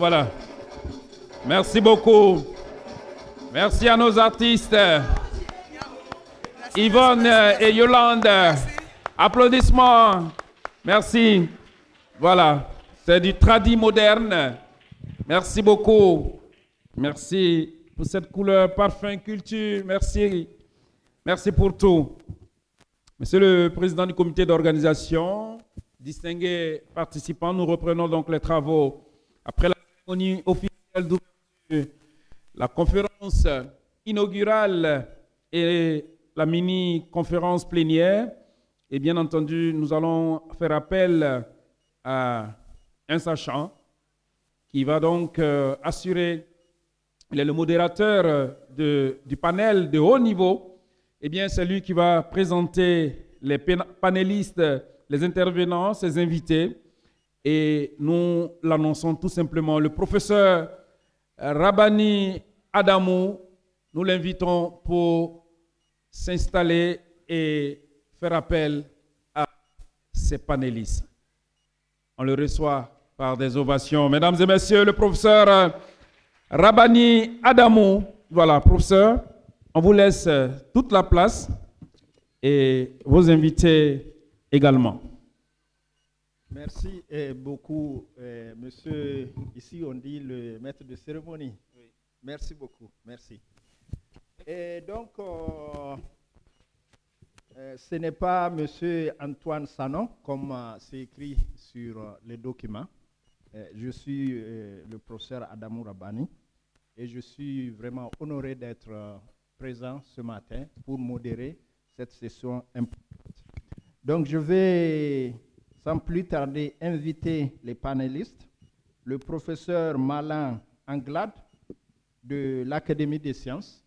Voilà. Merci beaucoup. Merci à nos artistes. Yvonne et Yolande. Applaudissements. Merci. Voilà. C'est du tradi moderne. Merci beaucoup. Merci pour cette couleur parfum culture. Merci. Merci pour tout. Monsieur le Président du comité d'organisation, distingués participants, nous reprenons donc les travaux après la cérémonie officielle d'ouverture, la conférence inaugurale et la mini-conférence plénière. Et bien entendu, nous allons faire appel à un sachant qui va donc assurer, il est le modérateur du panel de haut niveau. Eh bien, c'est lui qui va présenter les panélistes, les intervenants, ses invités. Et nous l'annonçons tout simplement. Le professeur Rabani Adamou, nous l'invitons pour s'installer et faire appel à ces panélistes. On le reçoit par des ovations. Mesdames et messieurs, le professeur Rabani Adamou. Voilà, professeur. On vous laisse toute la place et vos invités également. Merci beaucoup, monsieur. Ici, on dit le maître de cérémonie. Oui. Merci beaucoup. Merci. Et donc, ce n'est pas monsieur Antoine Sanon, comme c'est écrit sur les documents. Je suis le professeur Adamou Rabani et je suis vraiment honoré d'être présent ce matin pour modérer cette session importante. Donc, je vais, sans plus tarder, inviter les panélistes, le professeur Malin Anglade de l'Académie des sciences,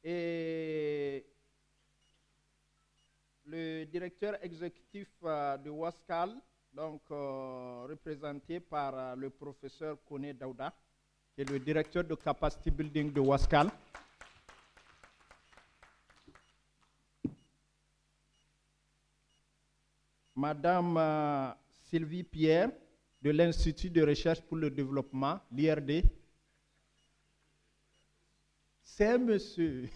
et le directeur exécutif de Wascal, donc représenté par le professeur Kone Daouda, qui est le directeur de Capacity Building de Wascal. Madame Sylvie Pierre, de l'Institut de recherche pour le développement, l'IRD. C'est monsieur.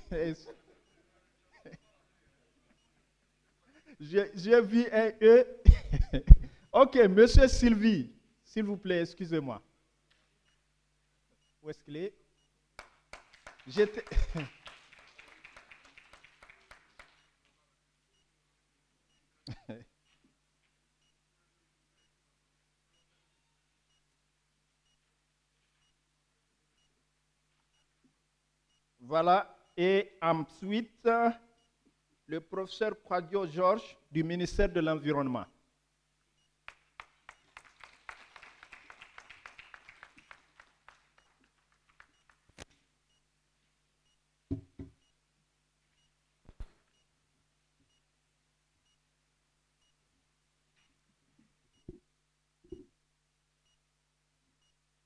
J'ai vu un E. Ok, monsieur Sylvie, s'il vous plaît, excusez-moi. Où est-ce qu'il est? J'étais. Voilà, et ensuite, le professeur Kwadio Georges du ministère de l'Environnement.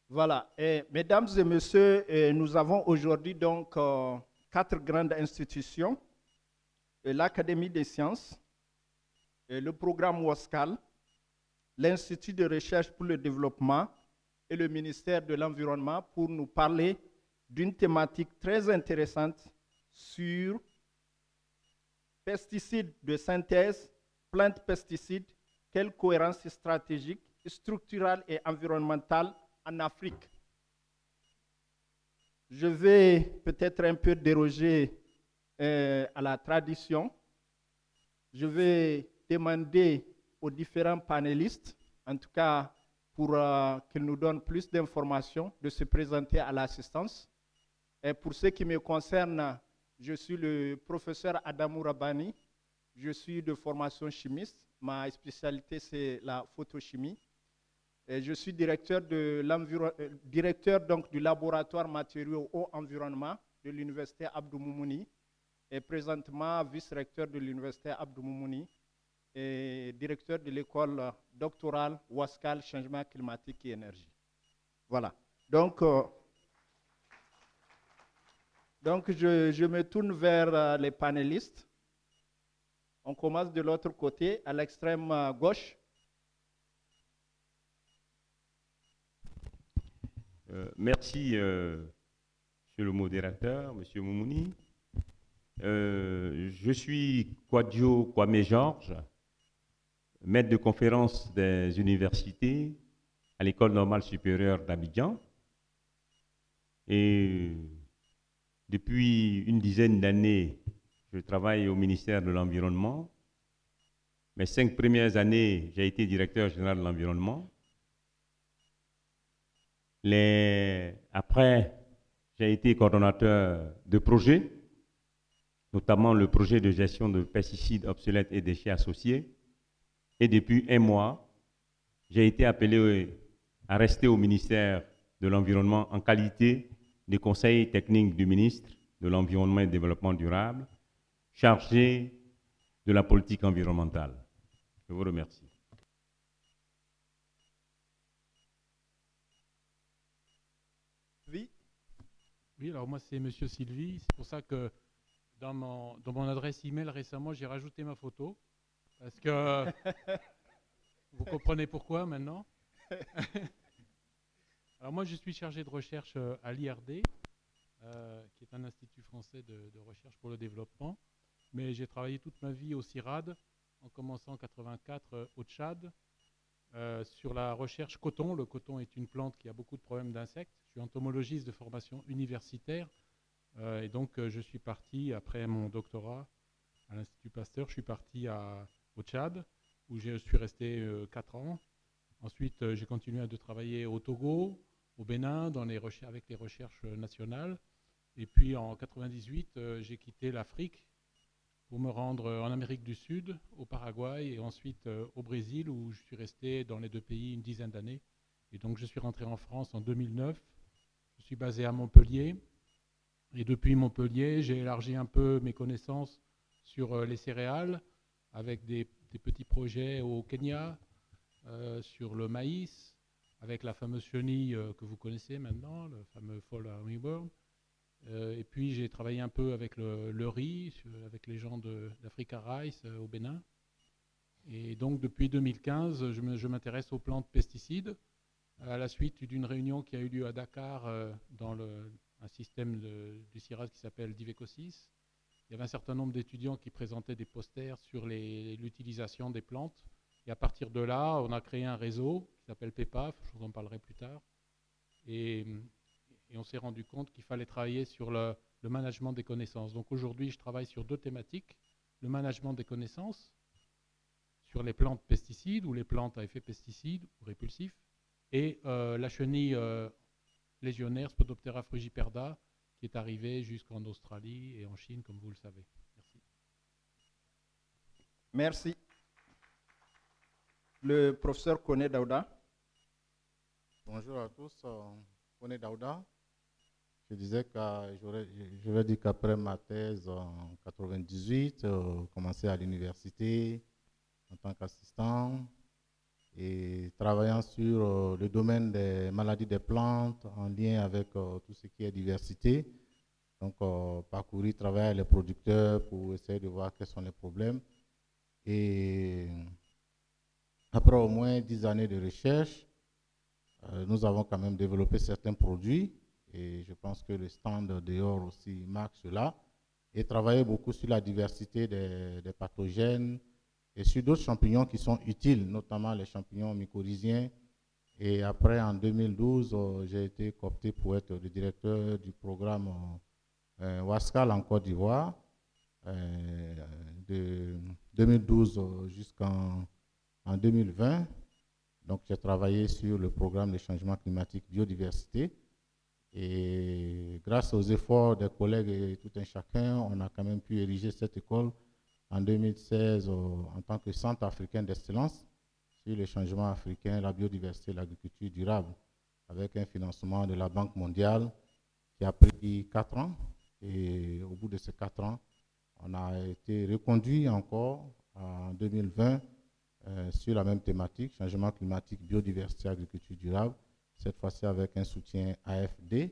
Voilà, et mesdames et messieurs, nous avons aujourd'hui donc 4 grandes institutions, l'Académie des sciences, le programme WASCAL, l'Institut de recherche pour le développement et le ministère de l'Environnement pour nous parler d'une thématique très intéressante sur pesticides de synthèse, plantes pesticides, quelle cohérence stratégique, structurelle et environnementale en Afrique. Je vais peut-être un peu déroger à la tradition. Je vais demander aux différents panélistes, en tout cas pour qu'ils nous donnent plus d'informations, de se présenter à l'assistance. Et pour ce qui me concerne, je suis le professeur Adamou Rabani. Je suis de formation chimiste. Ma spécialité, c'est la photochimie. Et je suis directeur donc, du laboratoire matériaux haut environnement de l'université Abdou Moumouni et présentement vice-recteur de l'université Abdou Moumouni et directeur de l'école doctorale Wascal Changement climatique et énergie. Voilà. Donc, Donc, je me tourne vers les panélistes. On commence de l'autre côté, à l'extrême gauche. Merci, monsieur le modérateur, monsieur Moumouni. Je suis Kwadjo Kwame Georges, maître de conférence des universités à l'École normale supérieure d'Abidjan. Et depuis une dizaine d'années, je travaille au ministère de l'Environnement. Mes 5 premières années, j'ai été directeur général de l'environnement. Après, j'ai été coordonnateur de projets, notamment le projet de gestion de pesticides obsolètes et déchets associés. Et depuis 1 mois, j'ai été appelé à rester au ministère de l'Environnement en qualité de conseiller technique du ministre de l'Environnement et du Développement durable, chargé de la politique environnementale. Je vous remercie. Oui, alors moi c'est Monsieur Sylvie, c'est pour ça que dans mon adresse email récemment j'ai rajouté ma photo, parce que vous comprenez pourquoi maintenant. Alors moi je suis chargé de recherche à l'IRD, qui est un institut français de recherche pour le développement, mais j'ai travaillé toute ma vie au CIRAD, en commençant en 84 au Tchad, sur la recherche coton. Le coton est une plante qui a beaucoup de problèmes d'insectes. Je suis entomologiste de formation universitaire et donc je suis parti, après mon doctorat à l'Institut Pasteur, je suis parti au Tchad où je suis resté 4 ans. Ensuite, j'ai continué de travailler au Togo, au Bénin, avec les recherches nationales. Et puis en 98, j'ai quitté l'Afrique pour me rendre en Amérique du Sud, au Paraguay et ensuite au Brésil où je suis resté dans les 2 pays une dizaine d'années. Et donc je suis rentré en France en 2009. Je suis basé à Montpellier. Et depuis Montpellier, j'ai élargi un peu mes connaissances sur les céréales avec des petits projets au Kenya, sur le maïs, avec la fameuse chenille que vous connaissez maintenant, le fameux Fall Armyworm. Et puis j'ai travaillé un peu avec le riz, avec les gens d'Africa Rice au Bénin. Et donc depuis 2015, je m'intéresse aux plantes pesticides, à la suite d'une réunion qui a eu lieu à Dakar dans un système du CIRAD qui s'appelle Divecosis. Il y avait un certain nombre d'étudiants qui présentaient des posters sur l'utilisation des plantes. Et à partir de là, on a créé un réseau qui s'appelle PEPAF, je vous en parlerai plus tard. Et on s'est rendu compte qu'il fallait travailler sur le management des connaissances. Donc aujourd'hui, je travaille sur 2 thématiques. Le management des connaissances sur les plantes pesticides ou les plantes à effet pesticide ou répulsif, et la chenille légionnaire Spodoptera frugiperda qui est arrivée jusqu'en Australie et en Chine, comme vous le savez. Merci. Merci. Le professeur Koné Daouda. Bonjour à tous, Koné Daouda. Je disais que je vais dire qu'après ma thèse en 98, commencé à l'université en tant qu'assistant et travaillant sur le domaine des maladies des plantes en lien avec tout ce qui est diversité. Donc, parcourir, travailler avec les producteurs pour essayer de voir quels sont les problèmes. Et après au moins 10 années de recherche, nous avons quand même développé certains produits. Et je pense que le stand dehors aussi marque cela. Et travailler beaucoup sur la diversité des pathogènes et sur d'autres champignons qui sont utiles, notamment les champignons mycorhiziens. Et après, en 2012, j'ai été coopté pour être le directeur du programme Wascal en Côte d'Ivoire, de 2012 jusqu'en 2020. Donc, j'ai travaillé sur le programme de changement climatique biodiversité. Et grâce aux efforts des collègues et tout un chacun, on a quand même pu ériger cette école en 2016 en tant que centre africain d'excellence sur le changement africain, la biodiversité et l'agriculture durable, avec un financement de la Banque mondiale qui a pris 4 ans. Et au bout de ces 4 ans, on a été reconduit encore en 2020 sur la même thématique, changement climatique, biodiversité, agriculture durable, cette fois-ci avec un soutien AFD.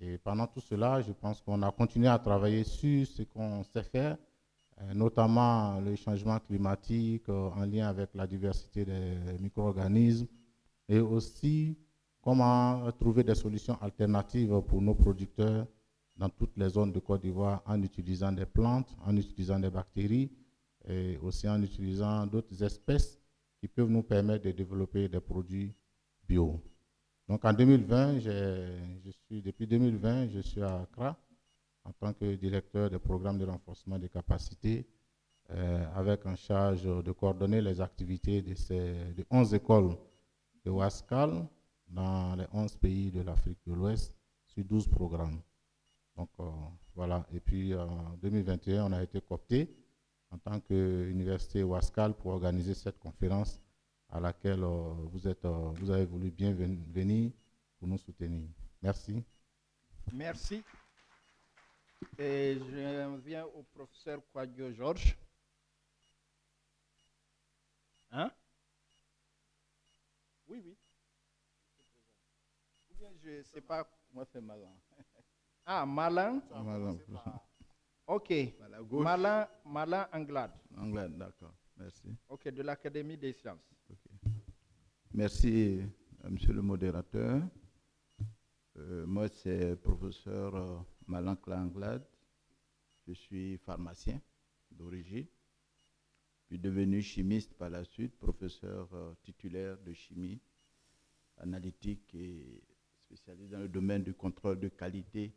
Et pendant tout cela, je pense qu'on a continué à travailler sur ce qu'on sait faire, notamment le changement climatique en lien avec la diversité des micro-organismes et aussi comment trouver des solutions alternatives pour nos producteurs dans toutes les zones de Côte d'Ivoire en utilisant des plantes, en utilisant des bactéries et aussi en utilisant d'autres espèces qui peuvent nous permettre de développer des produits bio. Donc en 2020, depuis 2020, je suis à Accra en tant que directeur des programmes de renforcement des capacités avec en charge de coordonner les activités de 11 écoles de Wascal dans les 11 pays de l'Afrique de l'Ouest sur 12 programmes. Donc voilà, et puis en 2021, on a été coopté en tant qu'université Wascal pour organiser cette conférence à laquelle vous avez voulu bien venir pour nous soutenir. Merci. Merci. Et je viens au professeur Kouadio Georges. Hein? Oui, oui. Ou bien je ne sais pas. Moi, c'est Malin. Ah, Malin. Malin. Ok. Malin Anglade. Anglade, d'accord. Merci. Ok, de l'Académie des sciences. Okay. Merci, monsieur le modérateur. Moi, c'est professeur Malin Anglade. Je suis pharmacien d'origine. Puis devenu chimiste par la suite, professeur titulaire de chimie analytique et spécialisé dans le domaine du contrôle de qualité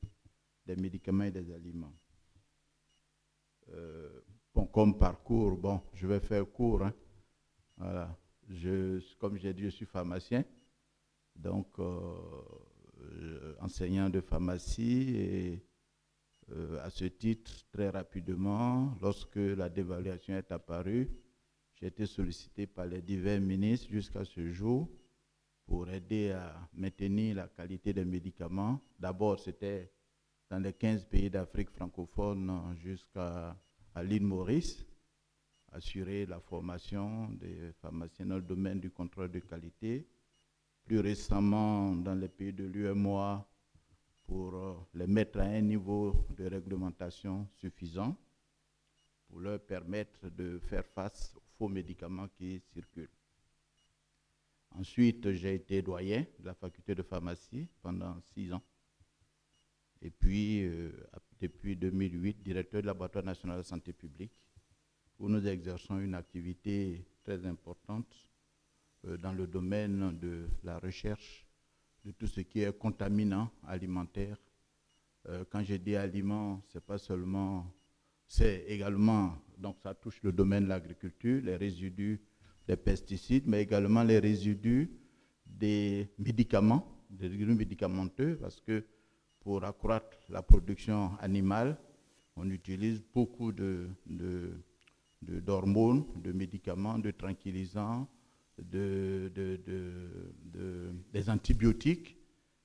des médicaments et des aliments. Bon, comme parcours, bon, je vais faire court. Hein. Voilà. Comme j'ai dit, je suis pharmacien, donc enseignant de pharmacie et à ce titre, très rapidement, lorsque la dévaluation est apparue, j'ai été sollicité par les divers ministres jusqu'à ce jour pour aider à maintenir la qualité des médicaments. D'abord, c'était dans les 15 pays d'Afrique francophone jusqu'à l'île Maurice, assurer la formation des pharmaciens dans le domaine du contrôle de qualité. Plus récemment, dans les pays de l'UEMOA, pour les mettre à un niveau de réglementation suffisant, pour leur permettre de faire face aux faux médicaments qui circulent. Ensuite, j'ai été doyen de la faculté de pharmacie pendant 6 ans. Et puis, depuis 2008, directeur du laboratoire national de santé publique, où nous exerçons une activité très importante dans le domaine de la recherche de tout ce qui est contaminant alimentaire. Quand je dis aliments, c'est pas seulement, c'est également, donc ça touche le domaine de l'agriculture, les résidus des pesticides, mais également les résidus des médicaments, des résidus médicamenteux, parce que pour accroître la production animale, on utilise beaucoup d'hormones, de médicaments, de tranquillisants, des antibiotiques.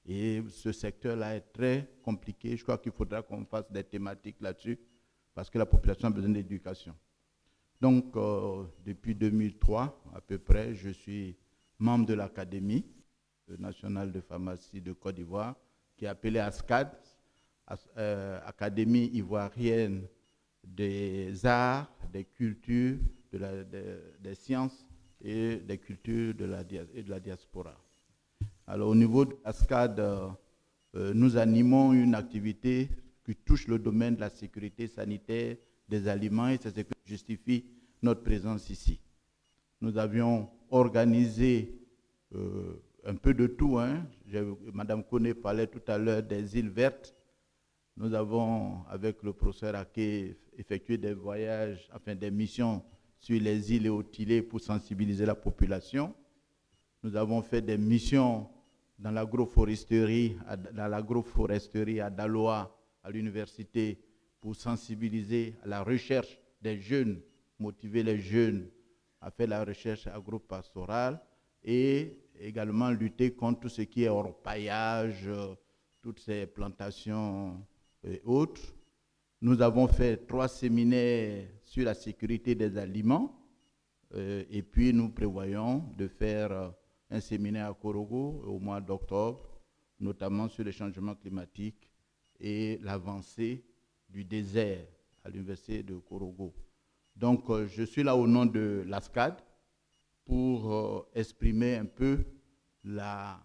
Et ce secteur-là est très compliqué. Je crois qu'il faudra qu'on fasse des thématiques là-dessus parce que la population a besoin d'éducation. Donc, depuis 2003, à peu près, je suis membre de l'Académie nationale de pharmacie de Côte d'Ivoire, qui est appelée ASCAD, Académie ivoirienne des arts, des cultures, des sciences et des cultures de la diaspora. Alors, au niveau de ASCAD, nous animons une activité qui touche le domaine de la sécurité sanitaire des aliments et c'est ce qui justifie notre présence ici. Nous avions organisé un peu de tout. Hein. Madame Koné parlait tout à l'heure des îles vertes. Nous avons, avec le professeur Ake, effectué des voyages, enfin des missions sur les îles et Otilé pour sensibiliser la population. Nous avons fait des missions dans l'agroforesterie à Daloa, à l'université, pour sensibiliser à la recherche des jeunes, motiver les jeunes à faire la recherche agro-pastorale et également lutter contre tout ce qui est orpaillage, toutes ces plantations et autres. Nous avons fait 3 séminaires sur la sécurité des aliments et puis nous prévoyons de faire un séminaire à Korogo au mois d'octobre, notamment sur le changement climatique et l'avancée du désert à l'université de Korogo. Donc, je suis là au nom de l'ASCAD pour exprimer un peu la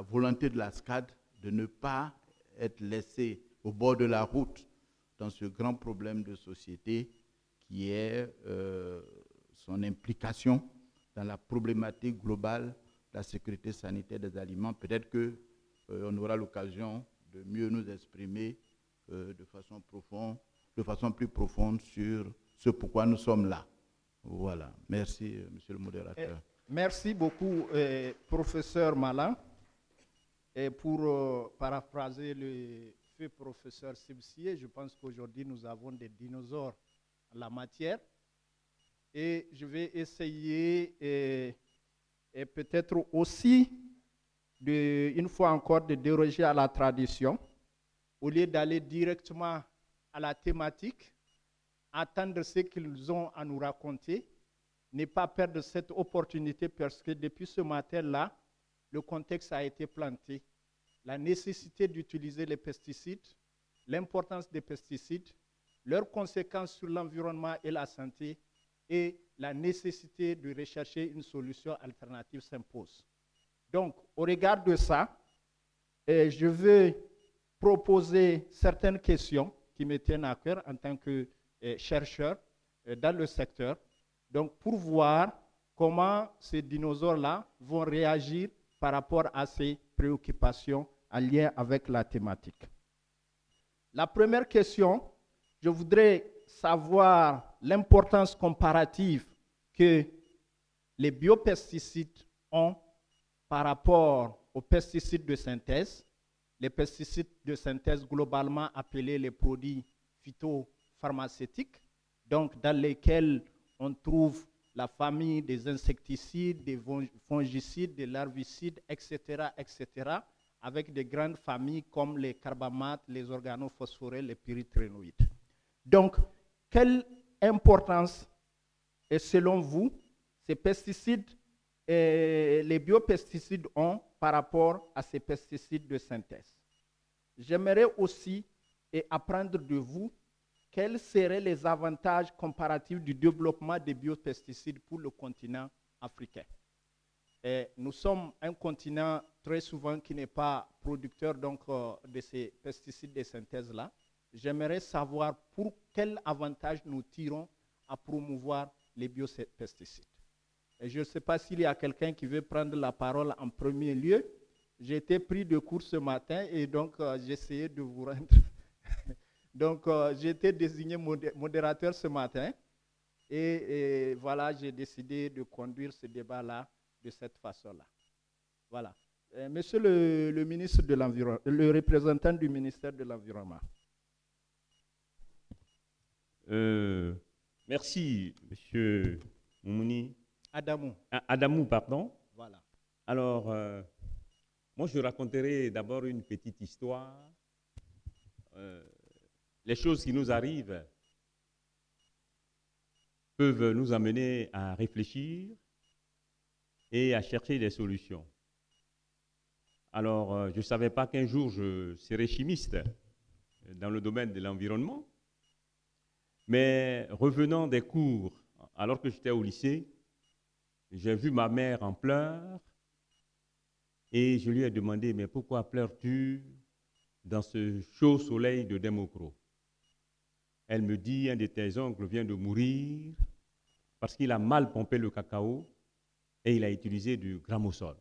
volonté de l'ASCAD de ne pas être laissé au bord de la route dans ce grand problème de société qui est son implication dans la problématique globale de la sécurité sanitaire des aliments. Peut-être qu'on aura l'occasion de mieux nous exprimer de façon plus profonde sur ce pourquoi nous sommes là. Voilà. Merci, monsieur le modérateur. Merci beaucoup, professeur Malin. Et pour paraphraser le feu professeur Sibsié, je pense qu'aujourd'hui nous avons des dinosaures en la matière. Et je vais essayer et peut-être aussi, une fois encore, de déroger à la tradition, au lieu d'aller directement à la thématique, attendre ce qu'ils ont à nous raconter, ne pas perdre cette opportunité parce que depuis ce matin-là, le contexte a été planté. La nécessité d'utiliser les pesticides, l'importance des pesticides, leurs conséquences sur l'environnement et la santé, et la nécessité de rechercher une solution alternative s'impose. Donc, au regard de ça, je vais proposer certaines questions qui me tiennent à cœur en tant que chercheur dans le secteur. Donc, pour voir comment ces dinosaures-là vont réagir par rapport à ces préoccupations en lien avec la thématique. La première question, je voudrais savoir l'importance comparative que les biopesticides ont par rapport aux pesticides de synthèse. Les pesticides de synthèse globalement appelés les produits phytopharmaceutiques, donc dans lesquels on trouve la famille des insecticides, des fongicides, des larvicides, etc., etc., avec des grandes familles comme les carbamates, les organophosphorés, les pyritrénoïdes. Donc, quelle importance, est, selon vous, ces pesticides, les biopesticides ont par rapport à ces pesticides de synthèse? J'aimerais aussi apprendre de vous quels seraient les avantages comparatifs du développement des biopesticides pour le continent africain. Nous sommes un continent très souvent qui n'est pas producteur donc, de ces pesticides de synthèse-là. J'aimerais savoir pour quel avantage nous tirons à promouvoir les biopesticides. Et je ne sais pas s'il y a quelqu'un qui veut prendre la parole en premier lieu. J'ai été pris de court ce matin et donc j'ai essayé de vous rendre. Donc j'ai été désigné modérateur ce matin et voilà, j'ai décidé de conduire ce débat-là de cette façon-là. Voilà. Monsieur le ministre de l'Environnement, le représentant du ministère de l'Environnement. Merci, monsieur Moumouni. Adamou. Adamou, pardon. Voilà. Alors, moi, je raconterai d'abord une petite histoire. Les choses qui nous arrivent peuvent nous amener à réfléchir et à chercher des solutions. Alors, je ne savais pas qu'un jour je serais chimiste dans le domaine de l'environnement, mais revenant des cours, alors que j'étais au lycée, j'ai vu ma mère en pleurs et je lui ai demandé, mais pourquoi pleures-tu dans ce chaud soleil de Democro? Elle me dit, un de tes oncles vient de mourir parce qu'il a mal pompé le cacao et il a utilisé du gramosol.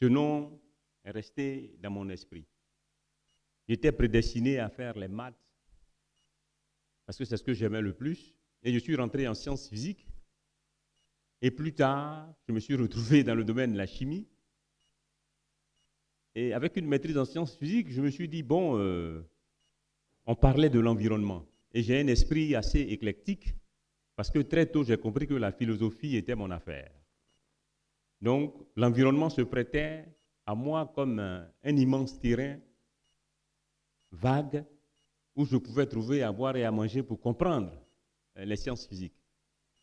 Ce nom est resté dans mon esprit. J'étais prédestiné à faire les maths parce que c'est ce que j'aimais le plus et je suis rentré en sciences physiques et plus tard, je me suis retrouvé dans le domaine de la chimie et avec une maîtrise en sciences physiques, je me suis dit, bon, on parlait de l'environnement et j'ai un esprit assez éclectique parce que très tôt, j'ai compris que la philosophie était mon affaire. Donc, l'environnement se prêtait à moi comme un immense terrain vague où je pouvais trouver à boire et à manger pour comprendre les sciences physiques.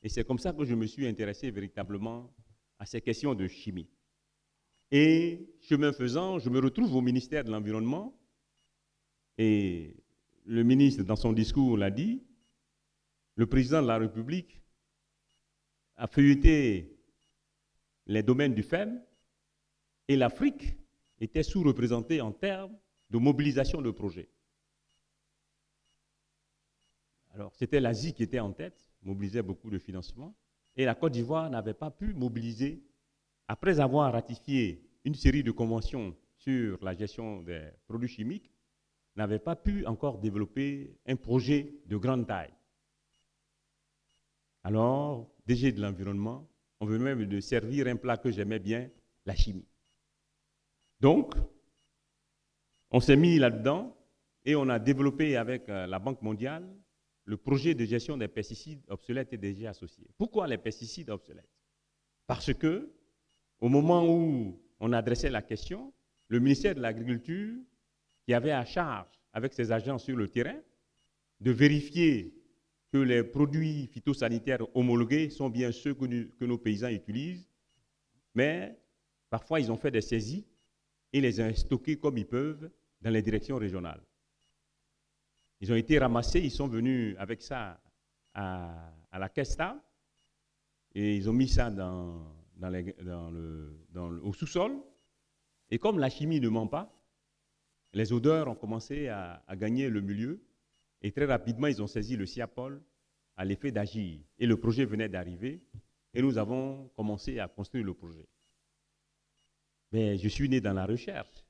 Et c'est comme ça que je me suis intéressé véritablement à ces questions de chimie. Et chemin faisant, je me retrouve au ministère de l'Environnement et le ministre, dans son discours, l'a dit, le président de la République a feuilleté les domaines du FEM et l'Afrique était sous-représentée en termes de mobilisation de projets. Alors, c'était l'Asie qui était en tête, mobilisait beaucoup de financement, et la Côte d'Ivoire n'avait pas pu mobiliser, après avoir ratifié une série de conventions sur la gestion des produits chimiques, n'avait pas pu encore développer un projet de grande taille. Alors, DG de l'environnement, on veut même de servir un plat que j'aimais bien, la chimie. Donc, on s'est mis là-dedans et on a développé avec la Banque mondiale le projet de gestion des pesticides obsolètes et déchets associés. Pourquoi les pesticides obsolètes? Parce que, au moment où on adressait la question, le ministère de l'Agriculture, qui avait à charge, avec ses agents sur le terrain, de vérifier que les produits phytosanitaires homologués sont bien ceux que nos paysans utilisent, mais parfois ils ont fait des saisies et les ont stockés comme ils peuvent dans les directions régionales. Ils ont été ramassés, ils sont venus avec ça à la Kesta et ils ont mis ça au sous-sol. Et comme la chimie ne ment pas, les odeurs ont commencé à gagner le milieu et très rapidement, ils ont saisi le Siapol à l'effet d'agir. Et le projet venait d'arriver et nous avons commencé à construire le projet. Mais je suis né dans la recherche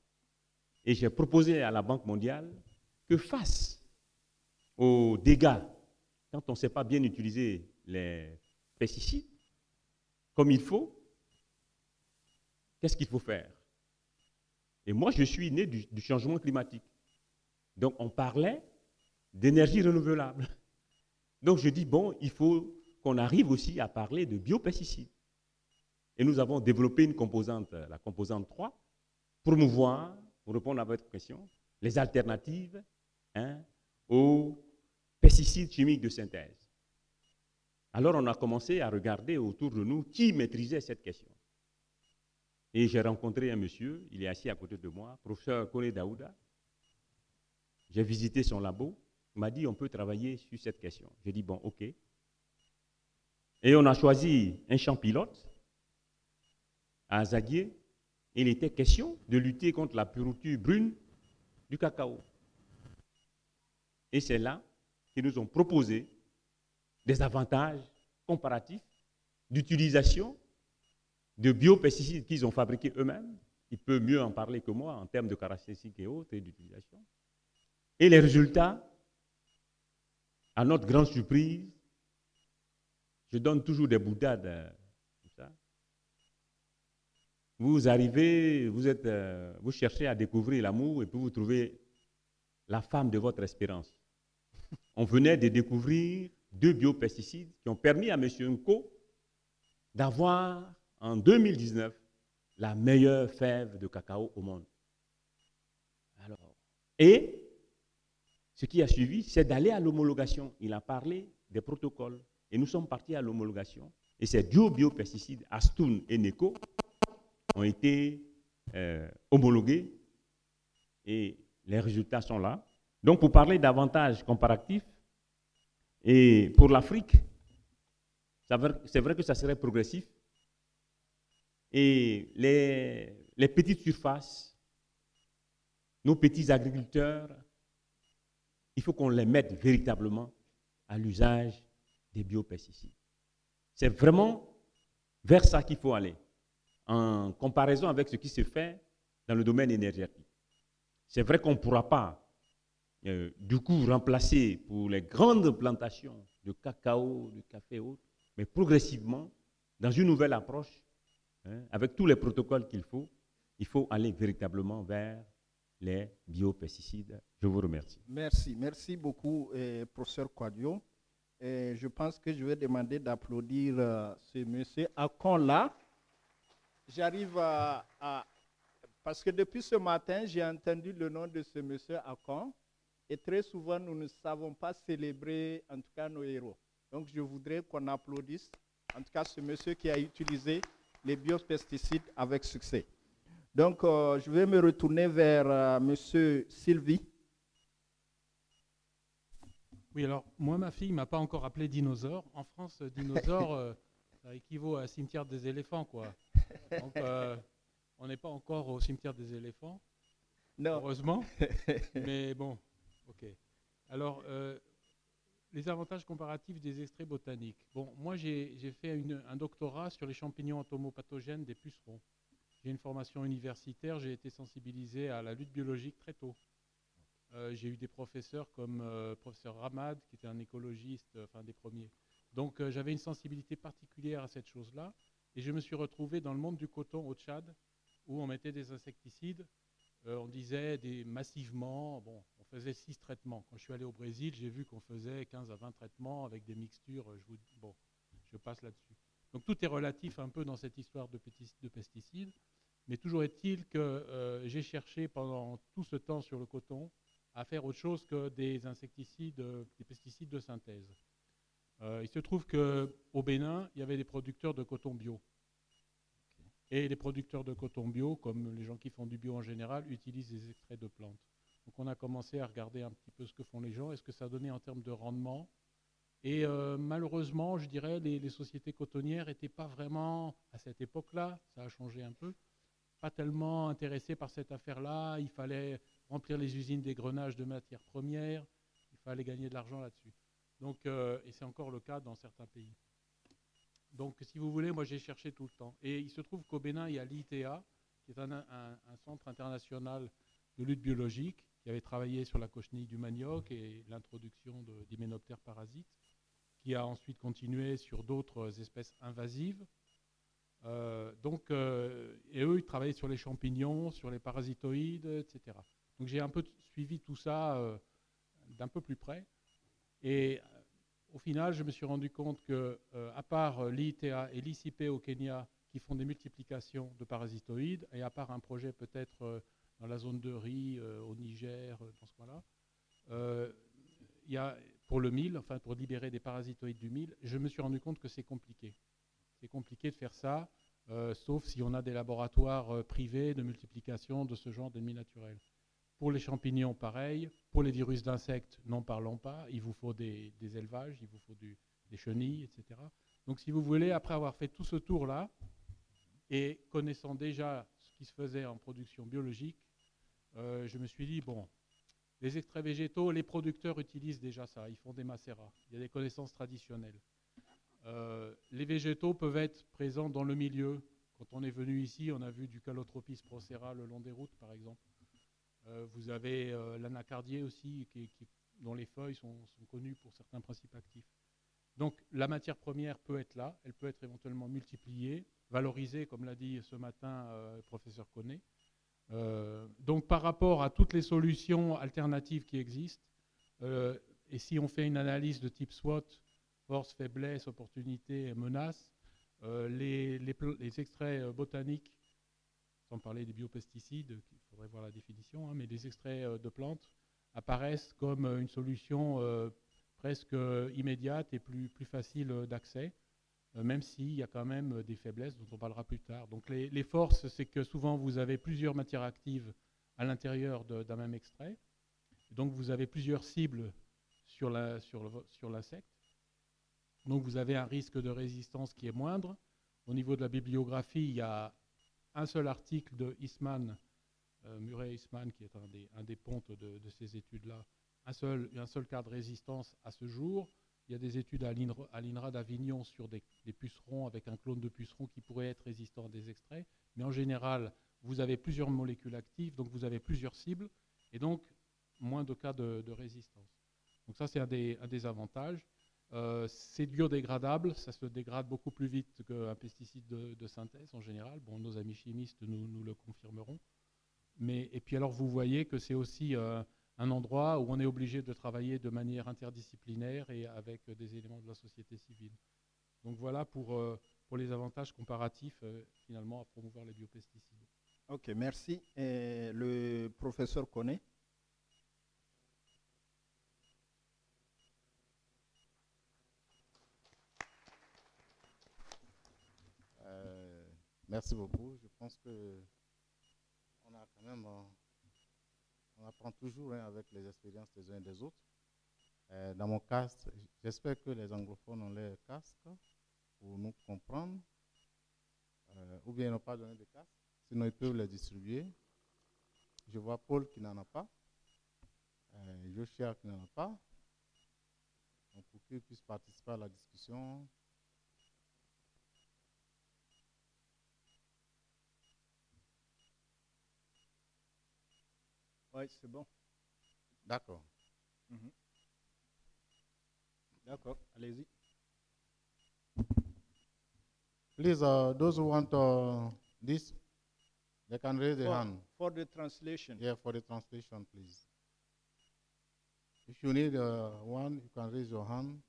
et j'ai proposé à la Banque mondiale que face aux dégâts, quand on ne sait pas bien utiliser les pesticides comme il faut, qu'est-ce qu'il faut faire? Et moi, je suis né du changement climatique. Donc, on parlait d'énergie renouvelable. Donc, je dis, bon, il faut qu'on arrive aussi à parler de biopesticides. Et nous avons développé une composante, la composante 3, promouvoir, pour répondre à votre question, les alternatives aux pesticides chimiques de synthèse. Alors, on a commencé à regarder autour de nous qui maîtrisait cette question. Et j'ai rencontré un monsieur, il est assis à côté de moi, professeur Kone Daouda. J'ai visité son labo, il m'a dit on peut travailler sur cette question. J'ai dit bon, ok. Et on a choisi un champ pilote à Azaguié. Il était question de lutter contre la pourriture brune du cacao. Et c'est là qu'ils nous ont proposé des avantages comparatifs d'utilisation de biopesticides qu'ils ont fabriqués eux-mêmes. Il peut mieux en parler que moi en termes de caractéristiques et autres et d'utilisation. Et les résultats, à notre grande surprise, je donne toujours des boutades comme ça. Vous arrivez, vous cherchez à découvrir l'amour et puis vous trouvez la femme de votre espérance. On venait de découvrir 2 biopesticides qui ont permis à M. Nko d'avoir en 2019 la meilleure fève de cacao au monde. Alors, et ce qui a suivi, c'est d'aller à l'homologation. Il a parlé des protocoles. Et nous sommes partis à l'homologation. Et ces 2 biopesticides, Astoun et Neko, ont été homologués. Et les résultats sont là. Donc, pour parler d'avantages comparatifs, et pour l'Afrique, c'est vrai que ça serait progressif. Et les petites surfaces, nos petits agriculteurs, il faut qu'on les mette véritablement à l'usage des biopesticides. C'est vraiment vers ça qu'il faut aller, en comparaison avec ce qui se fait dans le domaine énergétique. C'est vrai qu'on ne pourra pas, du coup, remplacer pour les grandes plantations de cacao, de café et autres, mais progressivement, dans une nouvelle approche, avec tous les protocoles qu'il faut, il faut aller véritablement vers les biopesticides. Je vous remercie. Merci beaucoup, professeur Kouadio. Je pense que je vais demander d'applaudir ce monsieur Akon-là. J'arrive parce que depuis ce matin, j'ai entendu le nom de ce monsieur Akon, et très souvent, nous ne savons pas célébrer, en tout cas, nos héros. Donc, je voudrais qu'on applaudisse, en tout cas, ce monsieur qui a utilisé les biopesticides avec succès. Donc, je vais me retourner vers monsieur Sylvie. Oui, alors, moi, ma fille ne m'a pas encore appelé dinosaure. En France, dinosaure, ça équivaut à cimetière des éléphants, quoi. Donc, on n'est pas encore au cimetière des éléphants, Non. heureusement. Mais bon, ok. Alors, les avantages comparatifs des extraits botaniques. Bon, moi, j'ai fait un doctorat sur les champignons entomopathogènes des pucerons. J'ai une formation universitaire, j'ai été sensibilisé à la lutte biologique très tôt. J'ai eu des professeurs comme professeur Ramad, qui était un écologiste, enfin des premiers. Donc j'avais une sensibilité particulière à cette chose-là. Et je me suis retrouvé dans le monde du coton au Tchad, où on mettait des insecticides. On disait massivement, bon, on faisait 6 traitements. Quand je suis allé au Brésil, j'ai vu qu'on faisait 15 à 20 traitements avec des mixtures. Bon, je passe là-dessus. Donc tout est relatif un peu dans cette histoire de pesticides. Mais toujours est-il que j'ai cherché pendant tout ce temps sur le coton à faire autre chose que des insecticides, des pesticides de synthèse. Il se trouve qu'au Bénin, il y avait des producteurs de coton bio. Et les producteurs de coton bio, comme les gens qui font du bio en général, utilisent des extraits de plantes. Donc on a commencé à regarder un petit peu ce que font les gens, est-ce que ça donnait en termes de rendement. Et malheureusement, je dirais, les sociétés cotonnières n'étaient pas vraiment, à cette époque-là, ça a changé un peu, pas tellement intéressées par cette affaire-là. Il fallait remplir les usines d'égrenage de matières premières, il fallait gagner de l'argent là-dessus. Donc, et c'est encore le cas dans certains pays. Donc, si vous voulez, moi j'ai cherché tout le temps. Et il se trouve qu'au Bénin, il y a l'ITA, qui est un centre international de lutte biologique, qui avait travaillé sur la cochenille du manioc et l'introduction d'hyménoptères parasites, qui a ensuite continué sur d'autres espèces invasives. Et eux, ils travaillaient sur les champignons, sur les parasitoïdes, etc. Donc j'ai un peu suivi tout ça d'un peu plus près. Et au final, je me suis rendu compte que, à part l'ITA et l'ICP au Kenya, qui font des multiplications de parasitoïdes, et à part un projet peut-être dans la zone de riz, au Niger, dans ce coin-là, il y a, pour le mil, enfin pour libérer des parasitoïdes du mil, je me suis rendu compte que c'est compliqué. C'est compliqué de faire ça, sauf si on a des laboratoires privés de multiplication de ce genre d'ennemis naturels. Pour les champignons, pareil. Pour les virus d'insectes, n'en parlons pas. Il vous faut des élevages, il vous faut des chenilles, etc. Donc si vous voulez, après avoir fait tout ce tour-là, et connaissant déjà ce qui se faisait en production biologique, je me suis dit, bon, les extraits végétaux, les producteurs utilisent déjà ça, ils font des macérats. Il y a des connaissances traditionnelles. Les végétaux peuvent être présents dans le milieu. Quand on est venu ici, on a vu du Calotropis procera le long des routes, par exemple. Vous avez l'anacardier aussi, dont les feuilles sont connues pour certains principes actifs. Donc la matière première peut être là, elle peut être éventuellement multipliée, valorisée, comme l'a dit ce matin le professeur Connet. Donc par rapport à toutes les solutions alternatives qui existent, et si on fait une analyse de type SWOT, force, faiblesse, opportunité, menace, les extraits botaniques, sans parler des biopesticides, il faudrait voir la définition, hein, mais les extraits de plantes apparaissent comme une solution presque immédiate et plus facile d'accès, même s'il y a quand même des faiblesses dont on parlera plus tard. Donc les forces, c'est que souvent vous avez plusieurs matières actives à l'intérieur d'un même extrait, donc vous avez plusieurs cibles sur l'insecte, donc vous avez un risque de résistance qui est moindre. Au niveau de la bibliographie, il y a un seul article de Eastman, Murray Eastman, qui est un des pontes de ces études-là, un seul cas de résistance à ce jour. Il y a des études à l'INRA d'Avignon sur des pucerons avec un clone de puceron qui pourrait être résistant à des extraits. Mais en général, vous avez plusieurs molécules actives, donc vous avez plusieurs cibles, et donc moins de cas de résistance. Donc ça, c'est un des avantages. C'est biodégradable, ça se dégrade beaucoup plus vite qu'un pesticide de synthèse en général. Bon, nos amis chimistes nous le confirmeront. Et puis alors vous voyez que c'est aussi un endroit où on est obligé de travailler de manière interdisciplinaire et avec des éléments de la société civile. Donc voilà pour les avantages comparatifs finalement à promouvoir les biopesticides. Ok, merci. Et le professeur Connet. Merci beaucoup. Je pense que on apprend toujours avec les expériences des uns et des autres. Dans mon casque, j'espère que les anglophones ont leur casque pour nous comprendre. Ou bien ils n'ont pas donné de casque. Sinon, ils peuvent les distribuer. Je vois Paul qui n'en a pas. Joshua qui n'en a pas. Donc, pour qu'ils puissent participer à la discussion. Oui, c'est bon. D'accord. D'accord, allez-y. Please, those who want this, they can raise their hand. For the translation. Yeah, for the translation, please. If you need one, you can raise your hand.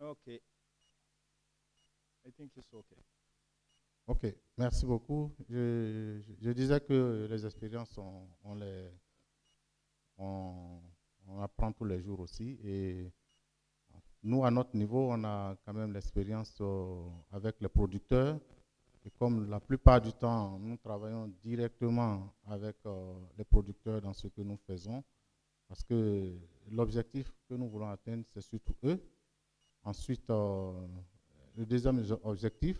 Okay. I think it's okay. Ok, merci beaucoup. Je disais que les expériences, on apprend tous les jours aussi. Et nous, à notre niveau, on a quand même l'expérience avec les producteurs. Et comme la plupart du temps, nous travaillons directement avec les producteurs dans ce que nous faisons, parce que l'objectif que nous voulons atteindre, c'est surtout eux. Ensuite, le deuxième objectif,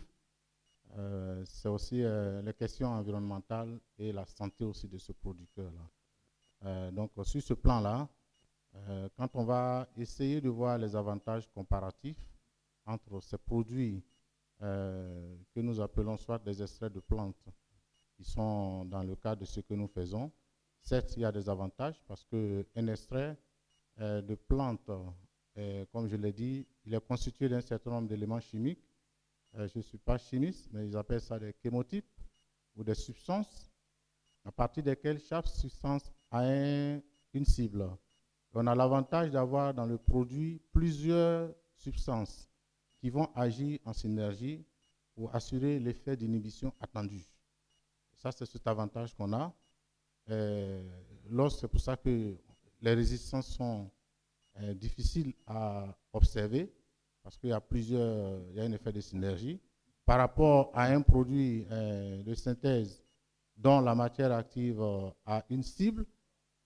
c'est aussi les questions environnementales et la santé aussi de ce producteur-là. Donc, sur ce plan-là, quand on va essayer de voir les avantages comparatifs entre ces produits que nous appelons soit des extraits de plantes qui sont dans le cadre de ce que nous faisons, certes, il y a des avantages parce qu'un extrait de plantes, comme je l'ai dit, il est constitué d'un certain nombre d'éléments chimiques. Je ne suis pas chimiste, mais ils appellent ça des chémotypes ou des substances à partir desquelles chaque substance a une cible. On a l'avantage d'avoir dans le produit plusieurs substances qui vont agir en synergie pour assurer l'effet d'inhibition attendu. Ça, c'est cet avantage qu'on a. C'est pour ça que les résistances sont difficiles à observer parce qu'il y a il y a un effet de synergie par rapport à un produit de synthèse dont la matière active a une cible.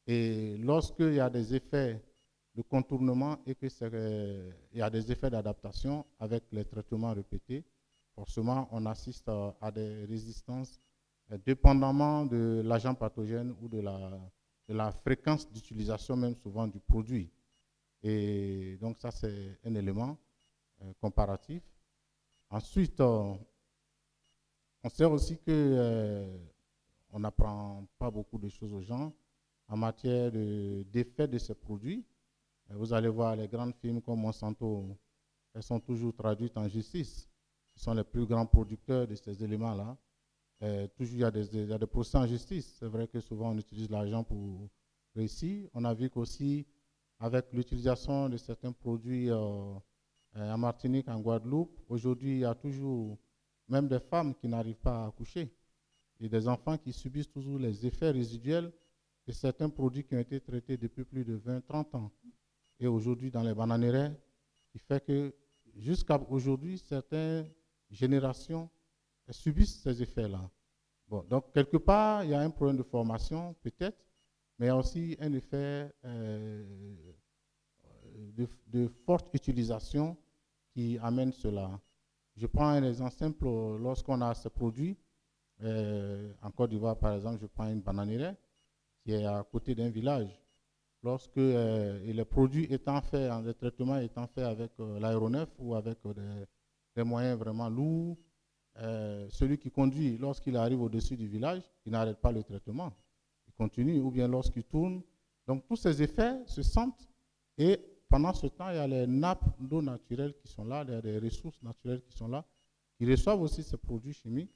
Et lorsqu'il y a des effets de contournement et qu'il y a des effets d'adaptation avec les traitements répétés, forcément, on assiste à des résistances dépendamment de l'agent pathogène ou de la fréquence d'utilisation même souvent du produit. Et donc ça, c'est un élément comparatif. Ensuite, on sait aussi qu'on n'apprend pas beaucoup de choses aux gens en matière d'effet de ces produits. Vous allez voir les grands films comme Monsanto, elles sont toujours traduites en justice. Ce sont les plus grands producteurs de ces éléments-là. Toujours, il y a des procès en justice. C'est vrai que souvent, on utilise l'argent pour réussir. On a vu qu'aussi, avec l'utilisation de certains produits en Martinique, en Guadeloupe, aujourd'hui, il y a toujours même des femmes qui n'arrivent pas à accoucher. Et des enfants qui subissent toujours les effets résiduels de certains produits qui ont été traités depuis plus de 20-30 ans. Et aujourd'hui, dans les bananeraies, qui fait que jusqu'à aujourd'hui, certaines générations subissent ces effets-là. Bon, donc, quelque part, il y a un problème de formation, peut-être, mais il y a aussi un effet de forte utilisation qui amène cela. Je prends un exemple simple. Lorsqu'on a ces produits, en Côte d'Ivoire, par exemple, je prends une bananeraie qui est à côté d'un village. Lorsque les produits étant faits, les traitements étant faits avec l'aéronef ou avec des moyens vraiment lourds, celui qui conduit, lorsqu'il arrive au-dessus du village, il n'arrête pas le traitement. Il continue, ou bien lorsqu'il tourne. Donc, tous ces effets se sentent. Et pendant ce temps, il y a les nappes d'eau naturelles qui sont là, il y a des ressources naturelles qui sont là, qui reçoivent aussi ces produits chimiques.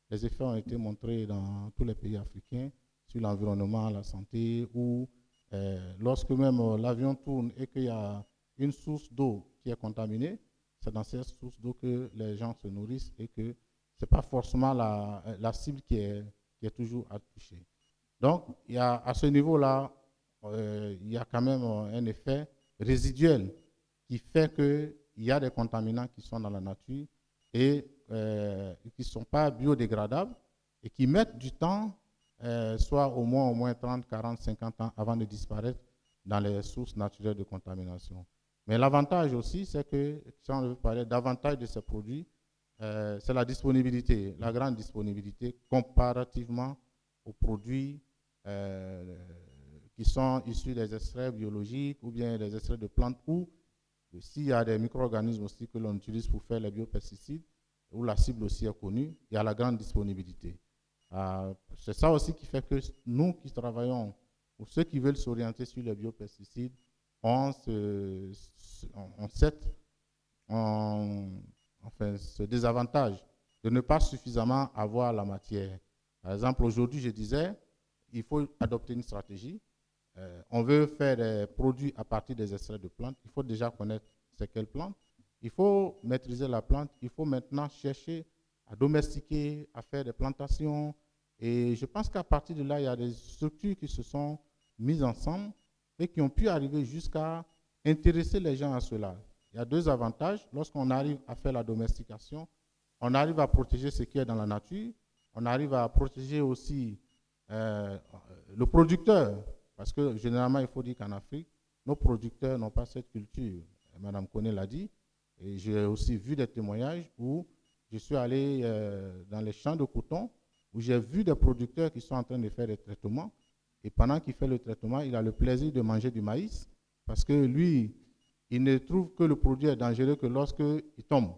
Les effets ont été montrés dans tous les pays africains sur l'environnement, la santé, ou lorsque même l'avion tourne et qu'il y a une source d'eau qui est contaminée, c'est dans cette source d'eau que les gens se nourrissent et que c'est pas forcément la cible qui est toujours à toucher. Donc, il y a, à ce niveau-là, il y a quand même un effet résiduel qui fait qu'il y a des contaminants qui sont dans la nature et qui ne sont pas biodégradables et qui mettent du temps, soit au moins 30, 40, 50 ans avant de disparaître dans les sources naturelles de contamination. Mais l'avantage aussi, c'est que, si on veut parler davantage de ces produits, c'est la disponibilité, la grande disponibilité comparativement aux produits qui sont issus des extraits biologiques ou bien des extraits de plantes ou s'il y a des micro-organismes aussi que l'on utilise pour faire les biopesticides, où la cible aussi est connue, il y a la grande disponibilité. C'est ça aussi qui fait que nous qui travaillons, ou ceux qui veulent s'orienter sur les biopesticides, ont ce désavantage de ne pas suffisamment avoir la matière. Par exemple, aujourd'hui, je disais, il faut adopter une stratégie. On veut faire des produits à partir des extraits de plantes. Il faut déjà connaître c'est quelle plante. Il faut maîtriser la plante. Il faut maintenant chercher à domestiquer, à faire des plantations. Et je pense qu'à partir de là, il y a des structures qui se sont mises ensemble et qui ont pu arriver jusqu'à intéresser les gens à cela. Il y a deux avantages. Lorsqu'on arrive à faire la domestication, on arrive à protéger ce qui est dans la nature. On arrive à protéger aussi le producteur. Parce que généralement, il faut dire qu'en Afrique, nos producteurs n'ont pas cette culture. Madame Koné l'a dit. Et j'ai aussi vu des témoignages où je suis allé dans les champs de coton, où j'ai vu des producteurs qui sont en train de faire des traitements. Et pendant qu'il fait le traitement, il a le plaisir de manger du maïs. Parce que lui, il ne trouve que le produit est dangereux que lorsqu'il tombe.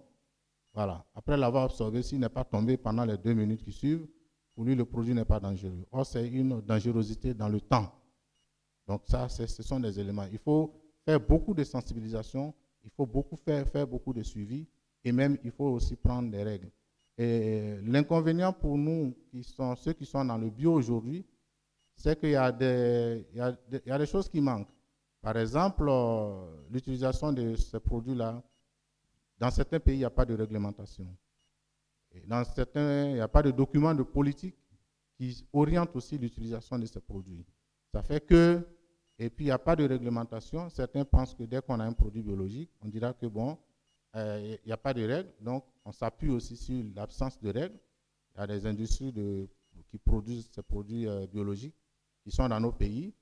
Voilà. Après l'avoir absorbé, s'il n'est pas tombé pendant les 2 minutes qui suivent, pour lui, le produit n'est pas dangereux. Or, c'est une dangerosité dans le temps. Donc ça, ce sont des éléments. Il faut faire beaucoup de sensibilisation, il faut faire beaucoup de suivi, et même il faut aussi prendre des règles. Et l'inconvénient pour nous, ceux qui sont dans le bio aujourd'hui, c'est qu'il y a des choses qui manquent. Par exemple, l'utilisation de ces produits-là, dans certains pays, il n'y a pas de réglementation. Et dans certains, il n'y a pas de document de politique qui oriente aussi l'utilisation de ces produits. Ça fait que, et puis il n'y a pas de réglementation. Certains pensent que dès qu'on a un produit biologique, on dira que bon, il n'y a pas de règles. Donc, on s'appuie aussi sur l'absence de règles. Il y a des industries qui produisent ces produits biologiques qui sont dans nos pays.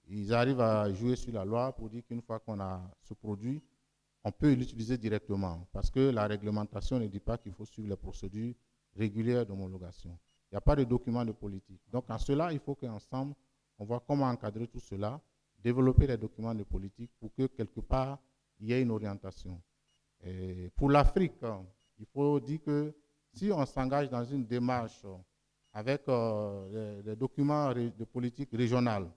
Ils arrivent à jouer sur la loi pour dire qu'une fois qu'on a ce produit, on peut l'utiliser directement. Parce que la réglementation ne dit pas qu'il faut suivre les procédures régulières d'homologation. Il n'y a pas de document de politique. Donc, en cela, il faut qu'ensemble, on voit comment encadrer tout cela, développer les documents de politique pour que, quelque part, il y ait une orientation. Et pour l'Afrique, il faut dire que si on s'engage dans une démarche avec des documents de politique régionale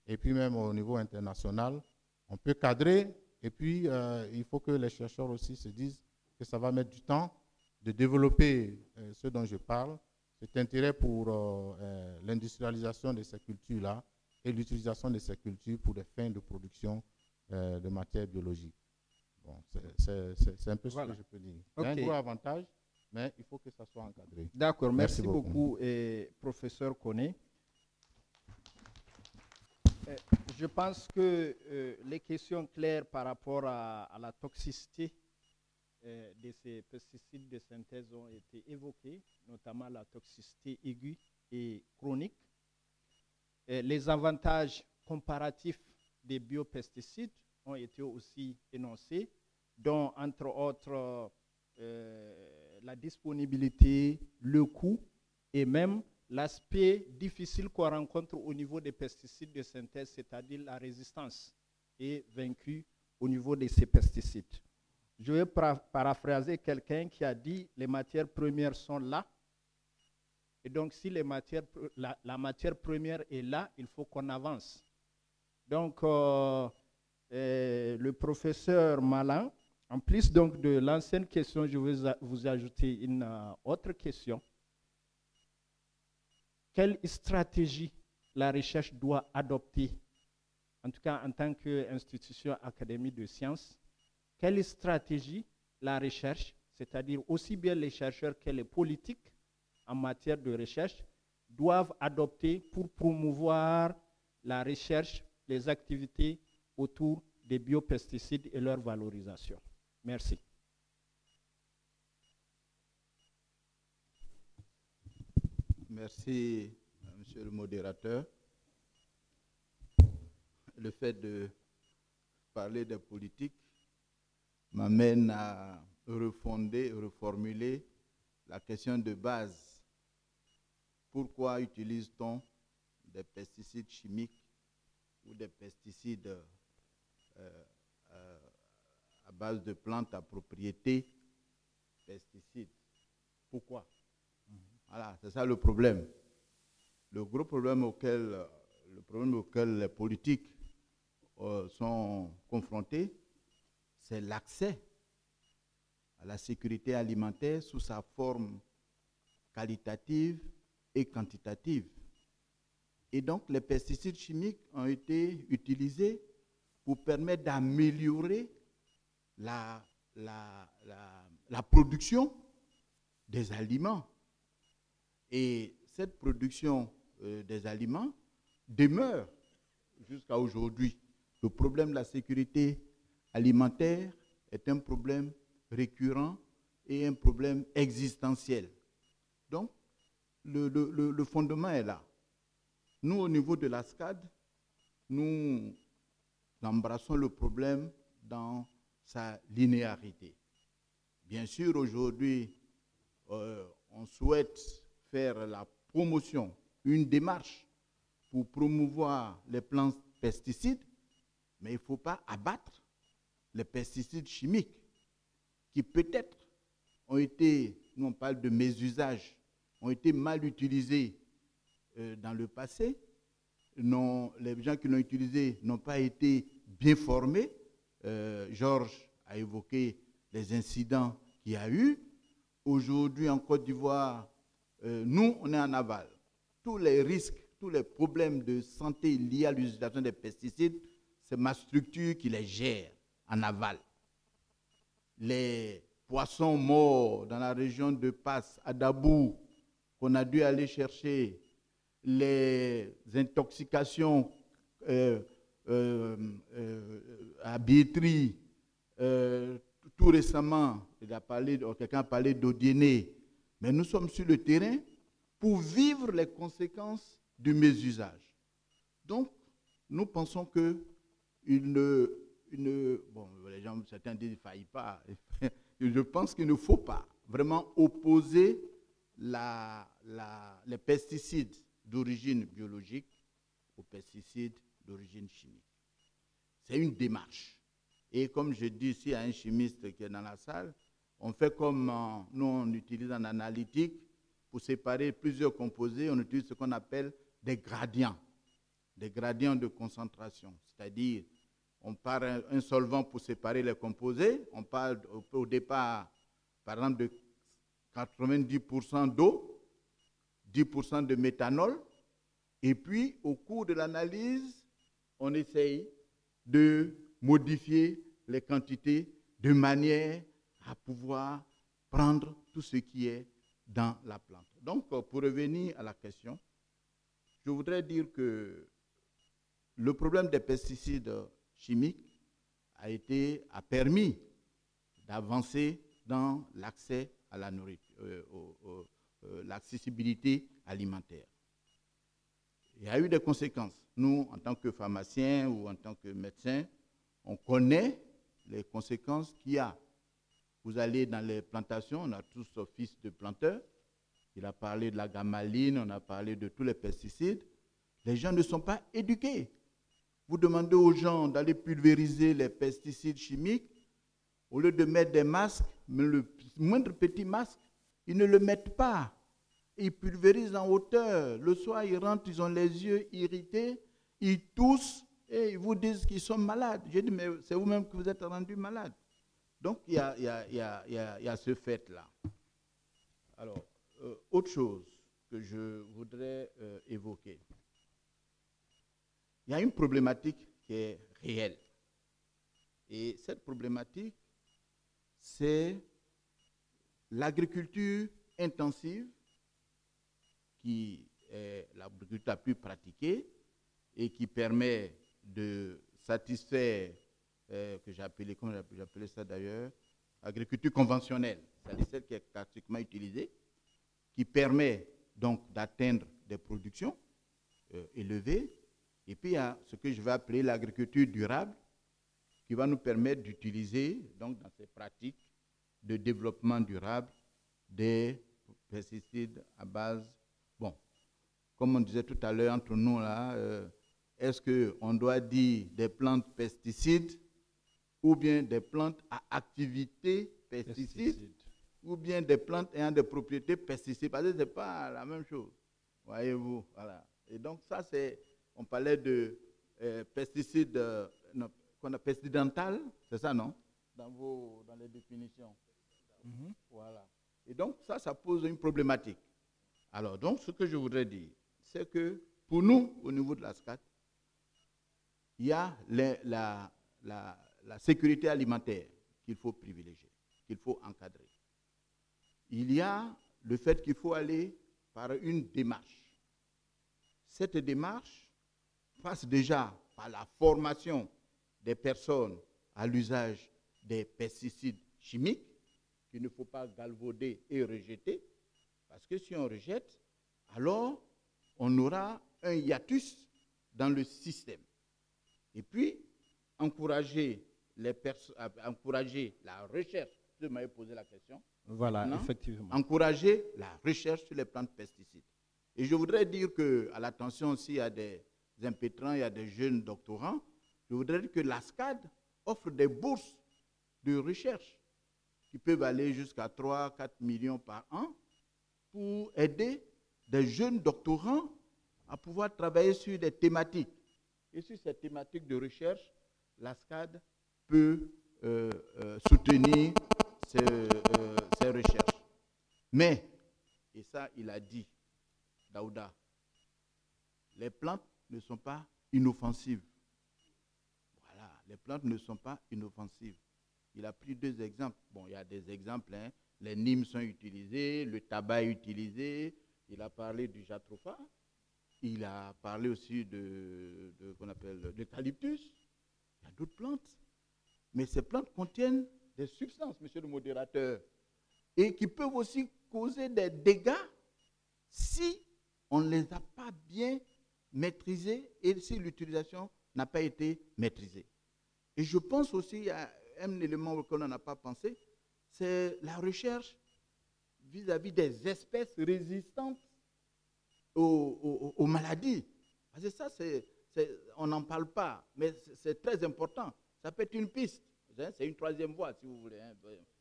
et puis même au niveau international, on peut cadrer et puis il faut que les chercheurs aussi se disent que ça va mettre du temps de développer ce dont je parle, cet intérêt pour l'industrialisation de ces cultures-là et l'utilisation de ces cultures pour des fins de production de matières biologiques. Bon, c'est un peu ce que je peux dire. Okay. Il y a un gros avantage, mais il faut que ça soit encadré. D'accord, merci beaucoup, professeur Koné. Je pense que les questions claires par rapport à la toxicité de ces pesticides de synthèse ont été évoquées, notamment la toxicité aiguë et chronique. Les avantages comparatifs des biopesticides ont été aussi énoncés, dont entre autres la disponibilité, le coût et même l'aspect difficile qu'on rencontre au niveau des pesticides de synthèse, c'est-à-dire la résistance est vaincue au niveau de ces pesticides. Je vais paraphraser quelqu'un qui a dit les matières premières sont là. Et donc, si la matière première est là, il faut qu'on avance. Donc, le professeur Malin, en plus donc de l'ancienne question, je vais vous ajouter une autre question. Quelle stratégie la recherche doit adopter, en tout cas en tant qu'institution académique de sciences, quelle stratégie la recherche, c'est-à-dire aussi bien les chercheurs que les politiques en matière de recherche, doivent adopter pour promouvoir la recherche, les activités autour des biopesticides et leur valorisation. Merci. Merci, monsieur le modérateur. Le fait de parler des politiques m'amène à reformuler la question de base. Pourquoi utilise-t-on des pesticides chimiques ou des pesticides à base de plantes à propriété pesticides? Pourquoi? Voilà, c'est ça le problème. Le gros problème auquel les politiques sont confrontés, c'est l'accès à la sécurité alimentaire sous sa forme qualitative et quantitative. Et donc, les pesticides chimiques ont été utilisés pour permettre d'améliorer la production des aliments. Et cette production des aliments demeure jusqu'à aujourd'hui. Le problème de la sécurité alimentaire est un problème récurrent et un problème existentiel. Donc, le fondement est là. Nous, au niveau de la SCAD, nous embrassons le problème dans sa linéarité. Bien sûr, aujourd'hui, on souhaite faire la promotion, une démarche pour promouvoir les plantes pesticides, mais il ne faut pas abattre les pesticides chimiques qui peut-être ont été, nous on parle de mésusage, ont été mal utilisés dans le passé. Les gens qui l'ont utilisé n'ont pas été bien formés. Georges a évoqué les incidents qu'il y a eu. Aujourd'hui en Côte d'Ivoire, nous on est en aval. Tous les risques, tous les problèmes de santé liés à l'utilisation des pesticides, c'est ma structure qui les gère en aval. Les poissons morts dans la région de Passe, à Dabou, qu'on a dû aller chercher, les intoxications à Biétry, tout récemment, quelqu'un a parlé d'Odiéné, mais nous sommes sur le terrain pour vivre les conséquences du mésusage. Donc, nous pensons que bon, les gens, certains disent qu'il ne faille pas. Je pense qu'il ne faut pas vraiment opposer les pesticides d'origine biologique aux pesticides d'origine chimique. C'est une démarche. Et comme je dis ici à un chimiste qui est dans la salle, on fait comme nous on utilise en analytique, pour séparer plusieurs composés, on utilise ce qu'on appelle des gradients de concentration. C'est-à-dire, on part un solvant pour séparer les composés, on parle au départ, par exemple, de 90% d'eau, 10% de méthanol, et puis au cours de l'analyse, on essaye de modifier les quantités de manière à pouvoir prendre tout ce qui est dans la plante. Donc, pour revenir à la question, je voudrais dire que le problème des pesticides chimiques a permis d'avancer dans l'accès à la nourriture, l'accessibilité alimentaire. Il y a eu des conséquences. Nous, en tant que pharmaciens ou en tant que médecins, on connaît les conséquences qu'il y a. Vous allez dans les plantations, on a tous fils de planteurs. Il a parlé de la gamaline, on a parlé de tous les pesticides. Les gens ne sont pas éduqués. Vous demandez aux gens d'aller pulvériser les pesticides chimiques, au lieu de mettre des masques, mais le moindre petit masque, ils ne le mettent pas. Ils pulvérisent en hauteur. Le soir, ils rentrent, ils ont les yeux irrités, ils toussent et ils vous disent qu'ils sont malades. J'ai dit, mais c'est vous-même que vous êtes rendus malades. Donc, il y a ce fait-là. Alors, autre chose que je voudrais évoquer. Il y a une problématique qui est réelle. Et cette problématique, c'est l'agriculture intensive, qui est l'agriculture la plus pratiquée et qui permet de satisfaire, que j'ai appelé, comment j'appelais ça d'ailleurs, agriculture conventionnelle, c'est-à-dire celle qui est pratiquement utilisée, qui permet donc d'atteindre des productions élevées. Et puis il y a ce que je vais appeler l'agriculture durable, qui va nous permettre d'utiliser, donc dans ces pratiques de développement durable, des pesticides à base, bon, comme on disait tout à l'heure entre nous là, est-ce qu'on doit dire des plantes pesticides ou bien des plantes à activité pesticide, ou bien des plantes ayant des propriétés pesticides, parce que ce n'est pas la même chose, voyez-vous, voilà. Et donc ça c'est, on parlait de pesticides, qu'on a pestidental, c'est ça non, dans les définitions. Voilà. Et donc ça pose une problématique. Alors donc ce que je voudrais dire, c'est que pour nous, au niveau de la SCAD, il y a la sécurité alimentaire qu'il faut privilégier, qu'il faut encadrer. Il y a le fait qu'il faut aller par une démarche. Cette démarche passe déjà par la formation des personnes à l'usage des pesticides chimiques qu'il ne faut pas galvauder et rejeter, parce que si on rejette, alors on aura un hiatus dans le système. Et puis, encourager la recherche, vous m'avez posé la question. Voilà, non? Effectivement. Encourager la recherche sur les plantes pesticides. Et je voudrais dire qu'à l'attention aussi, il y a des impétrants, il y a des jeunes doctorants, je voudrais dire que la SCAD offre des bourses de recherche qui peuvent aller jusqu'à 3-4 millions par an pour aider des jeunes doctorants à pouvoir travailler sur des thématiques. Et sur ces thématiques de recherche, la SCAD peut soutenir ces recherches. Mais, et ça il a dit, Daouda, les plantes ne sont pas inoffensives. Voilà, les plantes ne sont pas inoffensives. Il a pris 2 exemples. Bon, il y a des exemples, hein. Les nimes sont utilisés, le tabac est utilisé, il a parlé du jatropha, il a parlé aussi qu'on appelle l'eucalyptus. Il y a d'autres plantes. Mais ces plantes contiennent des substances, monsieur le modérateur, et qui peuvent aussi causer des dégâts si on ne les a pas bien maîtrisées et si l'utilisation n'a pas été maîtrisée. Et je pense aussi, il y a un élément auquel on n'a pas pensé, c'est la recherche vis-à-vis des espèces résistantes aux maladies. Parce que ça, on n'en parle pas, mais c'est très important. Ça peut être une piste. C'est une 3e voie, si vous voulez, hein,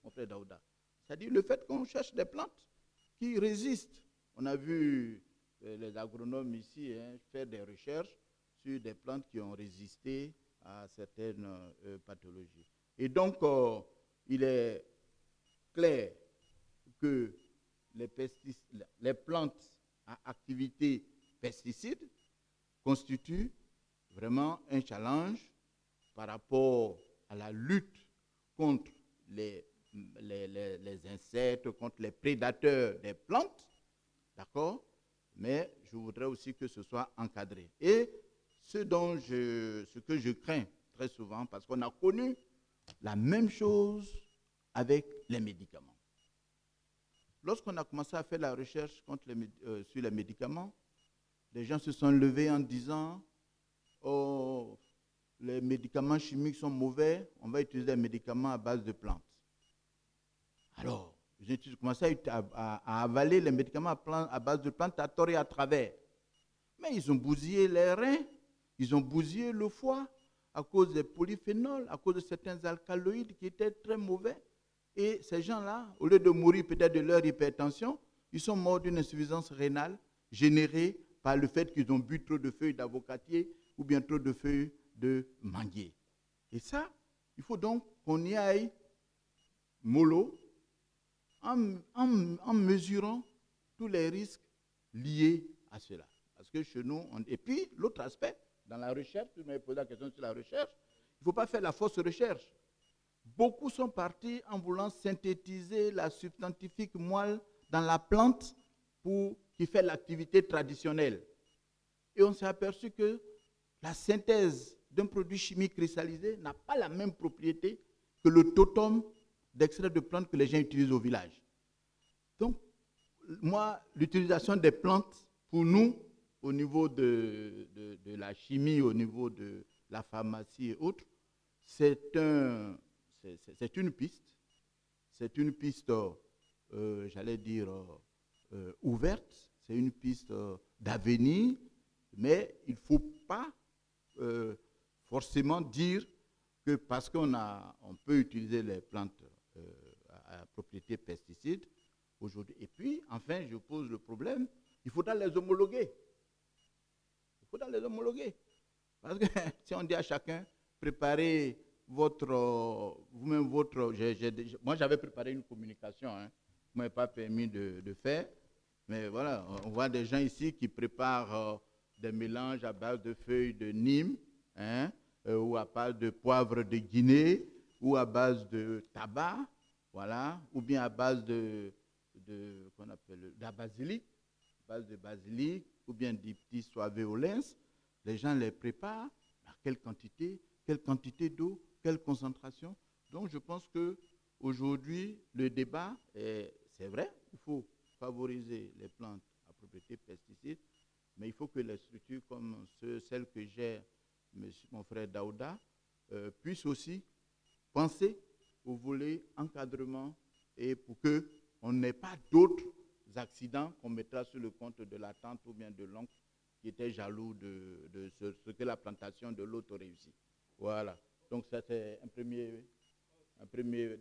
mon frère Daouda. C'est-à-dire le fait qu'on cherche des plantes qui résistent. On a vu les agronomes ici faire des recherches sur des plantes qui ont résisté à certaines pathologies. Et donc, il est clair que les plantes à activité pesticide constituent vraiment un challenge par rapport à la lutte contre les insectes, contre les prédateurs des plantes, d'accord? Mais je voudrais aussi que ce soit encadré. Et ce que je crains très souvent, parce qu'on a connu la même chose avec les médicaments. Lorsqu'on a commencé à faire la recherche sur les médicaments, les gens se sont levés en disant « Oh, les médicaments chimiques sont mauvais, on va utiliser des médicaments à base de plantes. » Alors, ils ont commencé à avaler les médicaments à base de plantes à tort et à travers. Mais ils ont bousillé les reins, ils ont bousillé le foie à cause des polyphénols, à cause de certains alcaloïdes qui étaient très mauvais. Et ces gens-là, au lieu de mourir peut-être de leur hypertension, ils sont morts d'une insuffisance rénale générée par le fait qu'ils ont bu trop de feuilles d'avocatier ou bien trop de feuilles de manguier. Et ça, il faut donc qu'on y aille mollo en mesurant tous les risques liés à cela. Parce que chez nous, et puis l'autre aspect, dans la recherche, vous m'avez posé la question sur la recherche, il ne faut pas faire la fausse recherche. beaucoup sont partis en voulant synthétiser la substantifique moelle dans la plante qui fait l'activité traditionnelle. Et on s'est aperçu que la synthèse d'un produit chimique cristallisé n'a pas la même propriété que le totum d'extrait de plantes que les gens utilisent au village. Donc, moi, l'utilisation des plantes, pour nous, au niveau de la chimie, au niveau de la pharmacie et autres, c'est une piste. C'est une piste, j'allais dire, ouverte. C'est une piste d'avenir. Mais il ne faut pas forcément dire que parce qu'on peut utiliser les plantes à propriété pesticide aujourd'hui. Et puis, enfin, je pose le problème, il faudra les homologuer. Il faudra les homologuer. Parce que si on dit à chacun, préparez vous-même votre... moi, j'avais préparé une communication, hein, vous ne m'avez pas permis de faire. Mais voilà, on voit des gens ici qui préparent des mélanges à base de feuilles de Nîmes, hein, ou à base de poivre de Guinée, ou à base de tabac, voilà, ou bien à base qu'on appelle la basilic, base de basilic, ou bien des petits soaveolens. Les gens les préparent, à quelle quantité d'eau, quelle concentration. Donc je pense qu'aujourd'hui, le débat, c'est vrai, il faut favoriser les plantes à propriété pesticide, mais il faut que les structures comme celles que gère mon frère Daouda puissent aussi penser au volet encadrement et pour qu'on n'ait pas d'autres accidents qu'on mettra sur le compte de la tante ou bien de l'oncle qui était jaloux de ce que la plantation de l'autre réussit. Voilà. Donc ça c'est des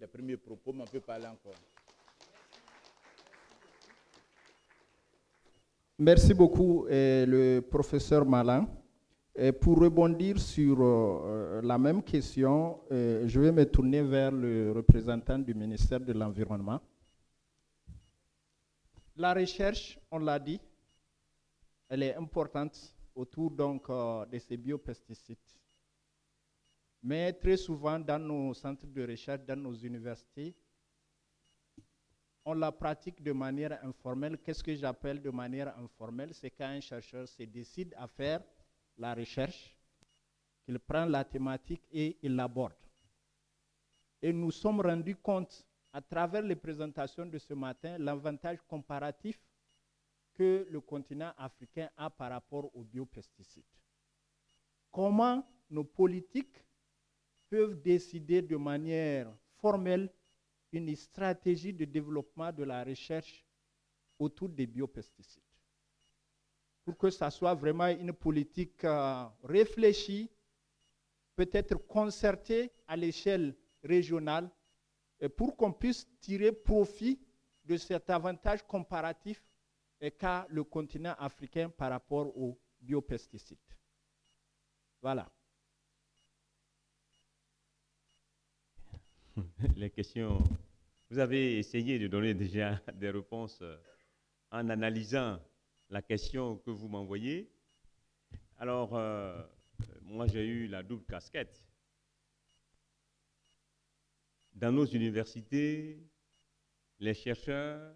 premiers propos, mais on peut parler encore. Merci beaucoup, le professeur Malin. Et pour rebondir sur la même question, je vais me tourner vers le représentant du ministère de l'Environnement. La recherche, on l'a dit, elle est importante autour donc de ces biopesticides. Mais très souvent, dans nos centres de recherche, dans nos universités, on la pratique de manière informelle. Qu'est-ce que j'appelle de manière informelle? C'est quand un chercheur se décide à faire la recherche, qu'il prend la thématique et il l'aborde. Et nous sommes rendus compte, à travers les présentations de ce matin, l'avantage comparatif que le continent africain a par rapport aux biopesticides. Comment nos politiques peuvent décider de manière formelle une stratégie de développement de la recherche autour des biopesticides, pour que ça soit vraiment une politique réfléchie, peut-être concertée à l'échelle régionale, et pour qu'on puisse tirer profit de cet avantage comparatif qu'a le continent africain par rapport aux biopesticides. Voilà. Les questions, vous avez essayé de donner déjà des réponses en analysant la question que vous m'envoyez. Alors, moi j'ai eu la double casquette. Dans nos universités, les chercheurs,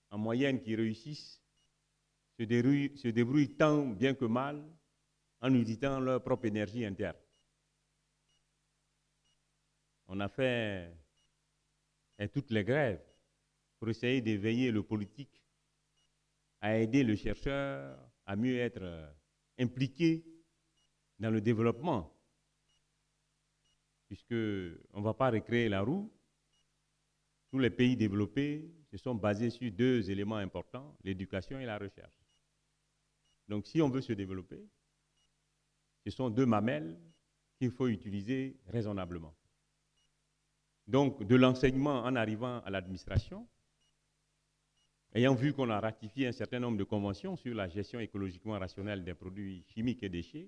en moyenne qui réussissent, se débrouillent tant bien que mal en utilisant leur propre énergie interne. On a fait toutes les grèves pour essayer d'éveiller le politique à aider le chercheur à mieux être impliqué dans le développement. Puisqu'on ne va pas recréer la roue. Tous les pays développés se sont basés sur deux éléments importants, l'éducation et la recherche. Donc si on veut se développer, ce sont deux mamelles qu'il faut utiliser raisonnablement. Donc, de l'enseignement en arrivant à l'administration, ayant vu qu'on a ratifié un certain nombre de conventions sur la gestion écologiquement rationnelle des produits chimiques et déchets,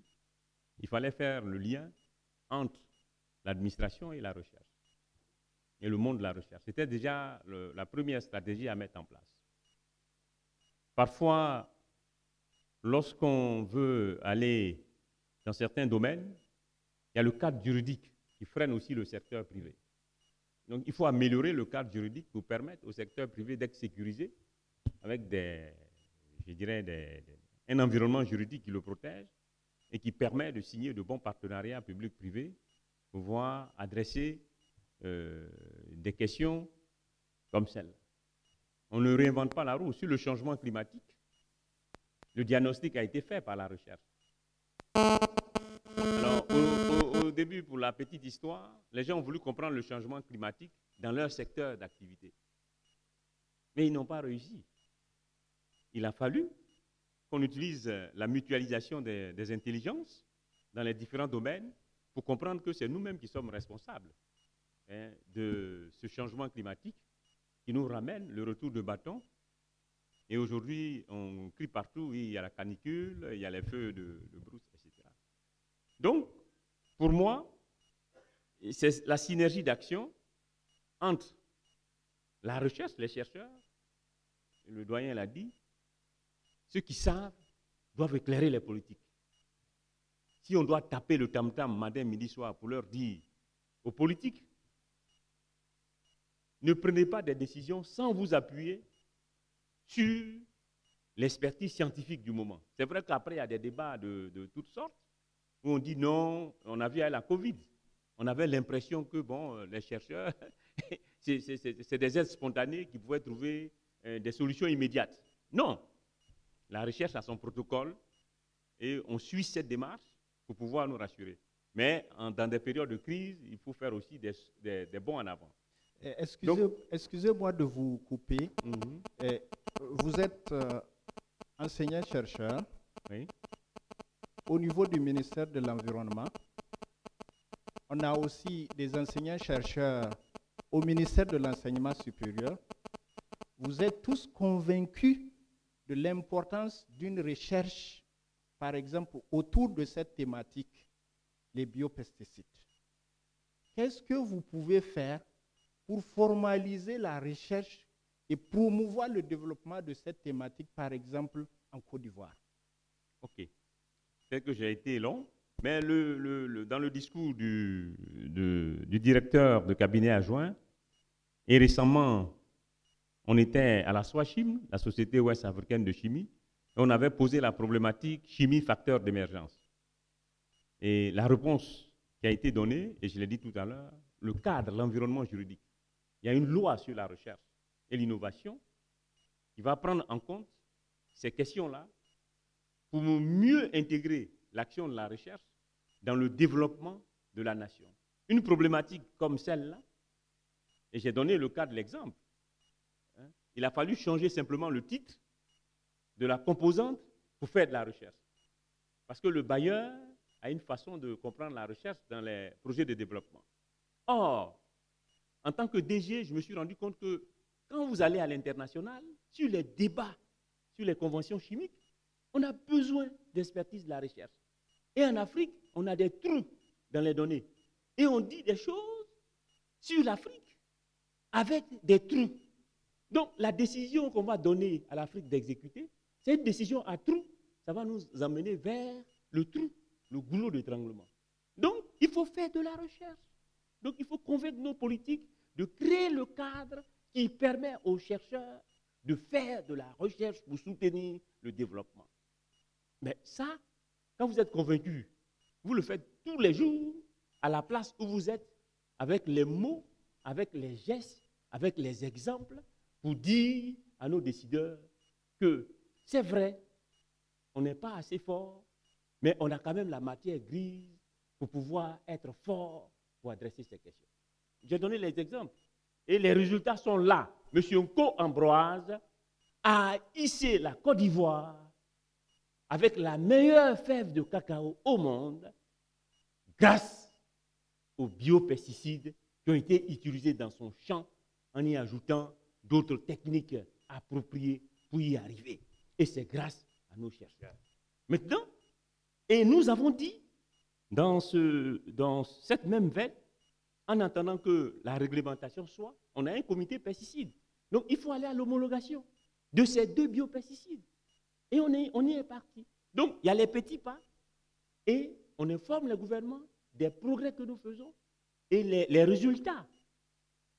il fallait faire le lien entre l'administration et la recherche, et le monde de la recherche. C'était déjà la première stratégie à mettre en place. Parfois, lorsqu'on veut aller dans certains domaines, il y a le cadre juridique qui freinent aussi le secteur privé. Donc, il faut améliorer le cadre juridique pour permettre au secteur privé d'être sécurisé avec un environnement juridique qui le protège et qui permet de signer de bons partenariats publics-privés pour pouvoir adresser des questions comme celle-là. On ne réinvente pas la roue. Sur le changement climatique, le diagnostic a été fait par la recherche. Alors, au début, pour la petite histoire, les gens ont voulu comprendre le changement climatique dans leur secteur d'activité. Mais ils n'ont pas réussi. Il a fallu qu'on utilise la mutualisation des intelligences dans les différents domaines pour comprendre que c'est nous-mêmes qui sommes responsables de ce changement climatique qui nous ramène le retour de bâton. Et aujourd'hui, on crie partout, oui, il y a la canicule, il y a les feux de brousse, etc. Donc, pour moi, c'est la synergie d'action entre la recherche, les chercheurs, le doyen l'a dit, ceux qui savent doivent éclairer les politiques. Si on doit taper le tam-tam matin, midi, soir pour leur dire aux politiques, ne prenez pas des décisions sans vous appuyer sur l'expertise scientifique du moment. C'est vrai qu'après, il y a des débats de toutes sortes où on dit non, on a vu à la Covid. On avait l'impression que bon, les chercheurs, c'est des êtres spontanés qui pouvaient trouver des solutions immédiates. Non, la recherche a son protocole et on suit cette démarche pour pouvoir nous rassurer. Mais dans des périodes de crise, il faut faire aussi des bons en avant. Excusez-moi de vous couper. Vous êtes enseignant-chercheur. Oui. Au niveau du ministère de l'Environnement. On a aussi des enseignants-chercheurs au ministère de l'Enseignement supérieur. Vous êtes tous convaincus de l'importance d'une recherche, par exemple, autour de cette thématique, les biopesticides. Qu'est-ce que vous pouvez faire pour formaliser la recherche et promouvoir le développement de cette thématique, par exemple, en Côte d'Ivoire? Ok. Peut-être que j'ai été long, mais dans le discours du directeur de cabinet adjoint, et récemment, on était à la SOACHIM, la Société ouest-africaine de chimie, et on avait posé la problématique chimie facteur d'émergence. Et la réponse qui a été donnée, et je l'ai dit tout à l'heure, le cadre, l'environnement juridique. Il y a une loi sur la recherche et l'innovation qui va prendre en compte ces questions-là pour mieux intégrer l'action de la recherche dans le développement de la nation. Une problématique comme celle-là, et j'ai donné le cas de l'exemple, il a fallu changer simplement le titre de la composante pour faire de la recherche. Parce que le bailleur a une façon de comprendre la recherche dans les projets de développement. Or, en tant que DG, je me suis rendu compte que quand vous allez à l'international, sur les débats, sur les conventions chimiques, on a besoin d'expertise de la recherche. Et en Afrique, on a des trous dans les données. Et on dit des choses sur l'Afrique avec des trous. Donc, la décision qu'on va donner à l'Afrique d'exécuter, c'est une décision à trous. Ça va nous emmener vers le trou, le goulot d'étranglement. Donc, il faut faire de la recherche. Donc, il faut convaincre nos politiques de créer le cadre qui permet aux chercheurs de faire de la recherche pour soutenir le développement. Mais ça, quand vous êtes convaincu, vous le faites tous les jours à la place où vous êtes, avec les mots, avec les gestes, avec les exemples, pour dire à nos décideurs que c'est vrai, on n'est pas assez fort, mais on a quand même la matière grise pour pouvoir être fort pour adresser ces questions. J'ai donné les exemples et les résultats sont là. Monsieur Nko Ambroise a hissé la Côte d'Ivoire avec la meilleure fève de cacao au monde grâce aux biopesticides qui ont été utilisés dans son champ en y ajoutant d'autres techniques appropriées pour y arriver. Et c'est grâce à nos chercheurs. Maintenant, et nous avons dit, dans cette même veine, en attendant que la réglementation soit, on a un comité pesticides. Donc, il faut aller à l'homologation de ces 2 biopesticides. Et on y est parti. Donc, il y a les petits pas et on informe le gouvernement des progrès que nous faisons Et les résultats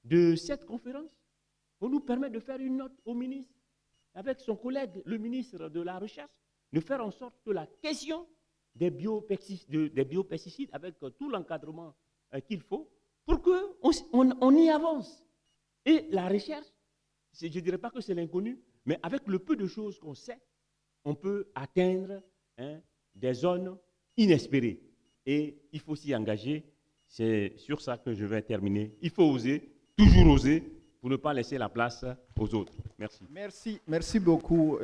de cette conférence vont nous permettre de faire une note au ministre, avec son collègue, le ministre de la Recherche, de faire en sorte que la question des biopesticides, avec tout l'encadrement qu'il faut, pour qu'on y avance. Et la recherche, je ne dirais pas que c'est l'inconnu, mais avec le peu de choses qu'on sait, on peut atteindre des zones inespérées. Et il faut s'y engager. C'est sur ça que je vais terminer. Il faut oser, toujours oser, pour ne pas laisser la place aux autres. Merci. Merci beaucoup,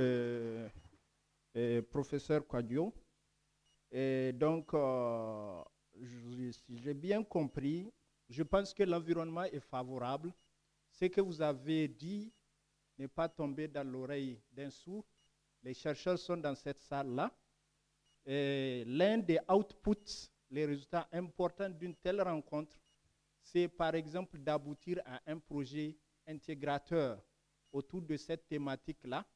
professeur Kwadjo. Et donc, si j'ai bien compris, je pense que l'environnement est favorable. Ce que vous avez dit n'est pas tombé dans l'oreille d'un sourd. Les chercheurs sont dans cette salle-là. L'un des outputs, les résultats importants d'une telle rencontre, c'est par exemple d'aboutir à un projet intégrateur autour de cette thématique-là.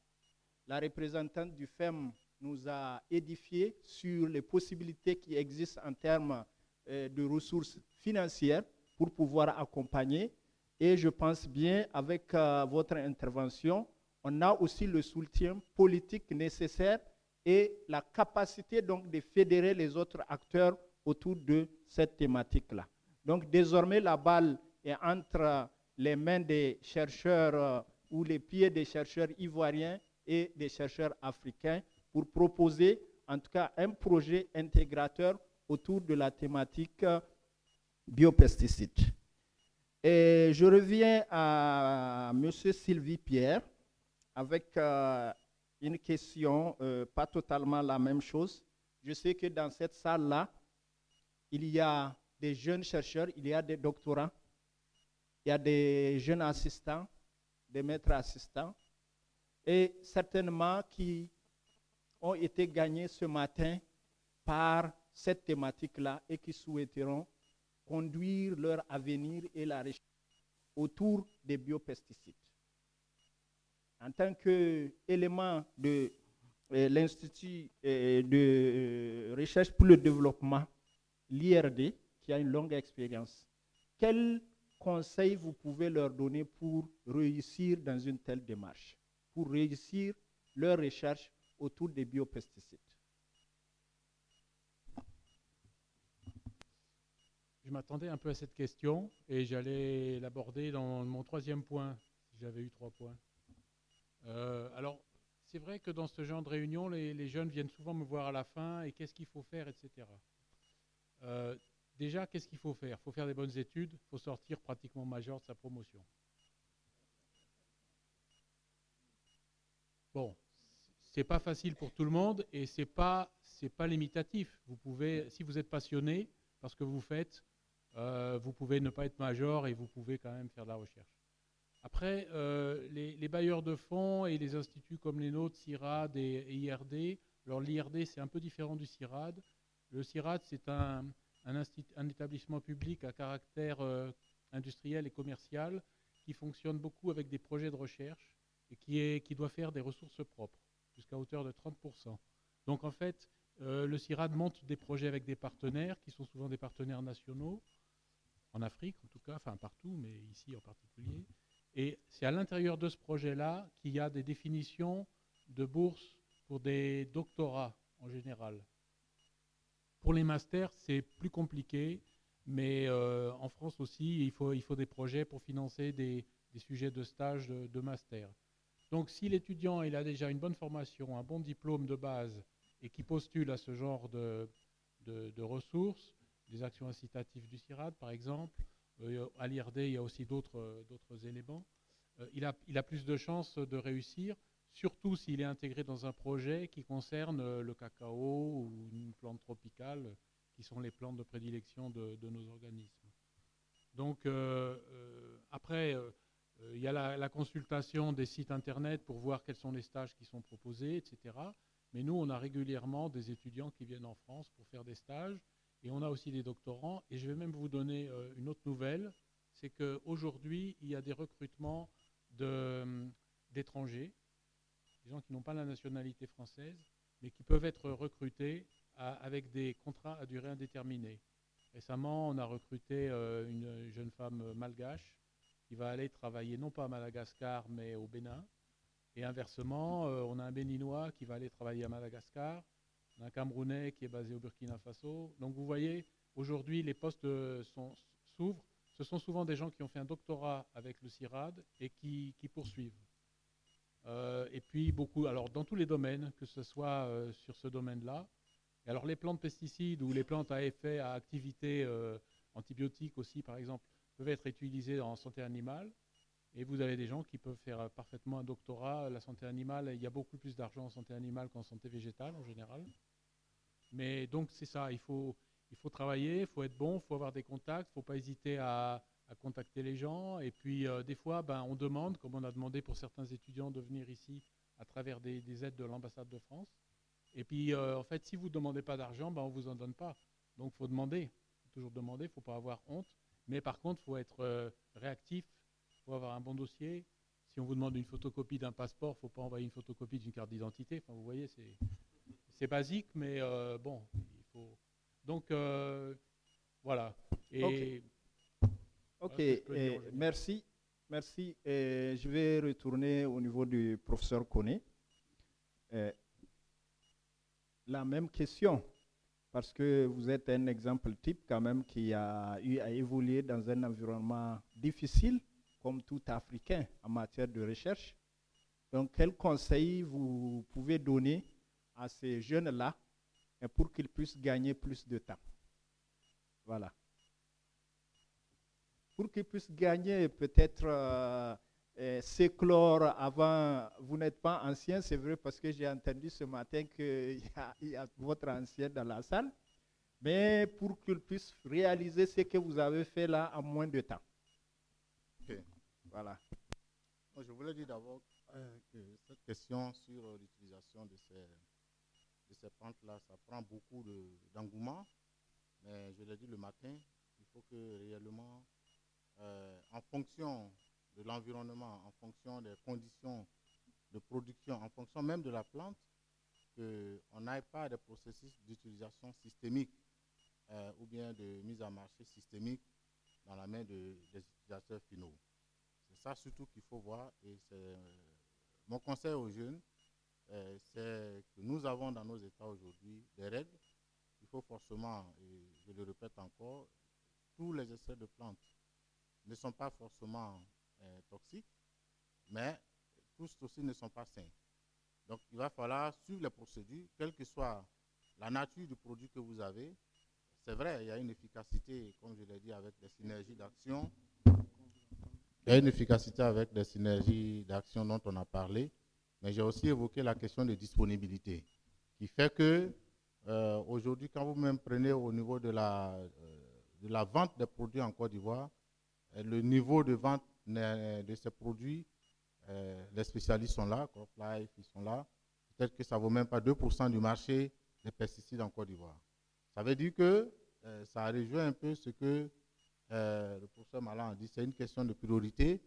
La représentante du FEM nous a édifié sur les possibilités qui existent en termes de ressources financières pour pouvoir accompagner. Et je pense bien, avec votre intervention, on a aussi le soutien politique nécessaire et la capacité donc de fédérer les autres acteurs autour de cette thématique-là. Donc désormais, la balle est entre les mains des chercheurs ou les pieds des chercheurs ivoiriens et des chercheurs africains pour proposer en tout cas un projet intégrateur autour de la thématique biopesticides. Et je reviens à M. Sylvie Pierre avec une question, pas totalement la même chose. Je sais que dans cette salle-là, il y a des jeunes chercheurs, il y a des doctorants, il y a des jeunes assistants, des maîtres assistants, et certainement qui ont été gagnés ce matin par cette thématique-là et qui souhaiteront conduire leur avenir et la recherche autour des biopesticides. En tant qu'élément de l'Institut de recherche pour le développement, l'IRD, qui a une longue expérience, quels conseils vous pouvez leur donner pour réussir dans une telle démarche, pour réussir leur recherche autour des biopesticides? Je m'attendais un peu à cette question et j'allais l'aborder dans mon troisième point, si j'avais eu 3 points. Alors, c'est vrai que dans ce genre de réunion, les jeunes viennent souvent me voir à la fin et qu'est-ce qu'il faut faire, etc. Déjà, qu'est-ce qu'il faut faire? Il faut faire des bonnes études, il faut sortir pratiquement major de sa promotion. Bon, c'est pas facile pour tout le monde et c'est pas limitatif. Vous pouvez, si vous êtes passionné par ce que vous faites, vous pouvez ne pas être major et vous pouvez quand même faire de la recherche. Après, les bailleurs de fonds et les instituts comme les nôtres, CIRAD et IRD, alors l'IRD c'est un peu différent du CIRAD. Le CIRAD c'est un établissement public à caractère industriel et commercial qui fonctionne beaucoup avec des projets de recherche et qui doit faire des ressources propres jusqu'à hauteur de 30%. Donc en fait, le CIRAD monte des projets avec des partenaires qui sont souvent des partenaires nationaux, en Afrique en tout cas, enfin partout, mais ici en particulier. Et c'est à l'intérieur de ce projet-là qu'il y a des définitions de bourses pour des doctorats en général. Pour les masters, c'est plus compliqué, mais en France aussi, il faut des projets pour financer des sujets de stage de master. Donc si l'étudiant il a déjà une bonne formation, un bon diplôme de base et qui postule à ce genre de ressources, des actions incitatives du CIRAD par exemple, à l'IRD il y a aussi d'autres éléments, il a plus de chances de réussir, surtout s'il est intégré dans un projet qui concerne le cacao ou une plante tropicale, qui sont les plantes de prédilection de nos organismes. Donc après, il y a la consultation des sites internet pour voir quels sont les stages qui sont proposés, etc. Mais nous, on a régulièrement des étudiants qui viennent en France pour faire des stages, et on a aussi des doctorants. Et je vais même vous donner une autre nouvelle, c'est qu'aujourd'hui, il y a des recrutements d'étrangers, des gens qui n'ont pas la nationalité française, mais qui peuvent être recrutés avec des contrats à durée indéterminée. Récemment, on a recruté une jeune femme malgache qui va aller travailler non pas à Madagascar, mais au Bénin. Et inversement, on a un Béninois qui va aller travailler à Madagascar, on a un Camerounais qui est basé au Burkina Faso. Donc vous voyez, aujourd'hui, les postes s'ouvrent. Ce sont souvent des gens qui ont fait un doctorat avec le CIRAD et qui poursuivent. Et puis beaucoup, alors dans tous les domaines, que ce soit sur ce domaine-là. Et alors les plantes pesticides ou les plantes à effet, à activité antibiotique aussi, par exemple, peuvent être utilisées en santé animale. Et vous avez des gens qui peuvent faire parfaitement un doctorat. La santé animale, il y a beaucoup plus d'argent en santé animale qu'en santé végétale en général. Mais donc c'est ça, il faut travailler, il faut être bon, il faut avoir des contacts, il ne faut pas hésiter à contacter les gens. Et puis des fois, on demande, comme on a demandé pour certains étudiants de venir ici à travers des aides de l'ambassade de France. Et puis en fait, si vous ne demandez pas d'argent, on ne vous en donne pas. Donc il faut demander, il faut toujours demander, il ne faut pas avoir honte. Mais par contre, il faut être réactif, il faut avoir un bon dossier. Si on vous demande une photocopie d'un passeport, il ne faut pas envoyer une photocopie d'une carte d'identité. Enfin, vous voyez, c'est basique, mais bon, il faut. Donc voilà. Et Ok, merci. Merci. Je vais retourner au niveau du professeur Koné. La même question, parce que vous êtes un exemple type quand même qui a eu à évoluer dans un environnement difficile, comme tout Africain en matière de recherche. Donc, quel conseil vous pouvez donner à ces jeunes-là pour qu'ils puissent gagner plus de temps? Voilà. Pour qu'ils puissent gagner peut-être s'éclore avant, vous n'êtes pas ancien, c'est vrai, parce que j'ai entendu ce matin qu'il y a votre ancien dans la salle, mais pour qu'ils puissent réaliser ce que vous avez fait là en moins de temps. Okay. Voilà. Je voulais dire d'abord que cette question sur l'utilisation de ces plantes-là, ça prend beaucoup d'engouement, mais je l'ai dit le matin, il faut que réellement, en fonction de l'environnement, en fonction des conditions de production, en fonction même de la plante, qu'on n'aille pas à des processus d'utilisation systémique ou bien de mise en marché systémique dans la main des utilisateurs finaux. C'est ça surtout qu'il faut voir, et c'est mon conseil aux jeunes, c'est que nous avons dans nos États aujourd'hui des règles. Il faut forcément, et je le répète encore, tous les essais de plantes ne sont pas forcément toxiques, mais tous aussi ne sont pas sains. Donc il va falloir suivre les procédures, quelle que soit la nature du produit que vous avez. C'est vrai, il y a une efficacité, comme je l'ai dit, avec des synergies d'action. Il y a une efficacité avec des synergies d'action dont on a parlé, mais j'ai aussi évoqué la question de disponibilité, qui fait que aujourd'hui, quand vous-même prenez au niveau de la vente des produits en Côte d'Ivoire, le niveau de vente de ces produits, les spécialistes sont là, CropLife, ils sont là. Peut-être que ça ne vaut même pas 2% du marché des pesticides en Côte d'Ivoire. Ça veut dire que ça rejoint un peu ce que le professeur Malan a dit, c'est une question de priorité.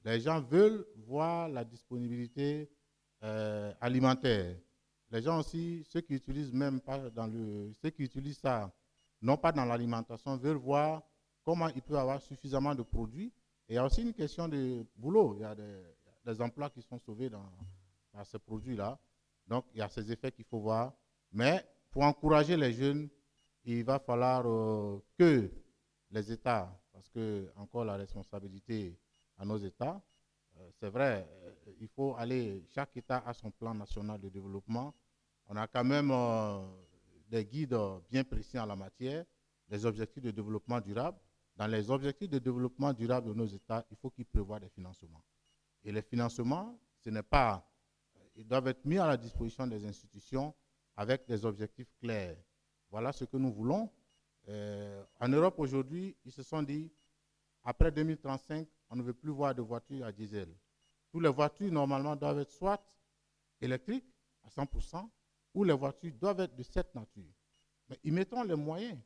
Les gens veulent voir la disponibilité alimentaire. Les gens aussi, ceux qui utilisent même pas ceux qui utilisent ça, non pas dans l'alimentation, veulent voir comment il peut avoir suffisamment de produits. Et il y a aussi une question de boulot. Il y a des emplois qui sont sauvés dans ces produits-là. Donc, il y a ces effets qu'il faut voir. Mais pour encourager les jeunes, il va falloir que les États, parce que encore la responsabilité à nos États, c'est vrai, il faut aller, chaque État a son plan national de développement. On a quand même des guides bien précis en la matière, des objectifs de développement durable. Dans les objectifs de développement durable de nos États, il faut qu'ils prévoient des financements. Et les financements, ce n'est pas, ils doivent être mis à la disposition des institutions avec des objectifs clairs. Voilà ce que nous voulons. En Europe aujourd'hui, ils se sont dit, après 2035, on ne veut plus voir de voitures à diesel. Toutes les voitures, normalement, doivent être soit électriques à 100%, ou les voitures doivent être de cette nature. Mais ils mettront les moyens.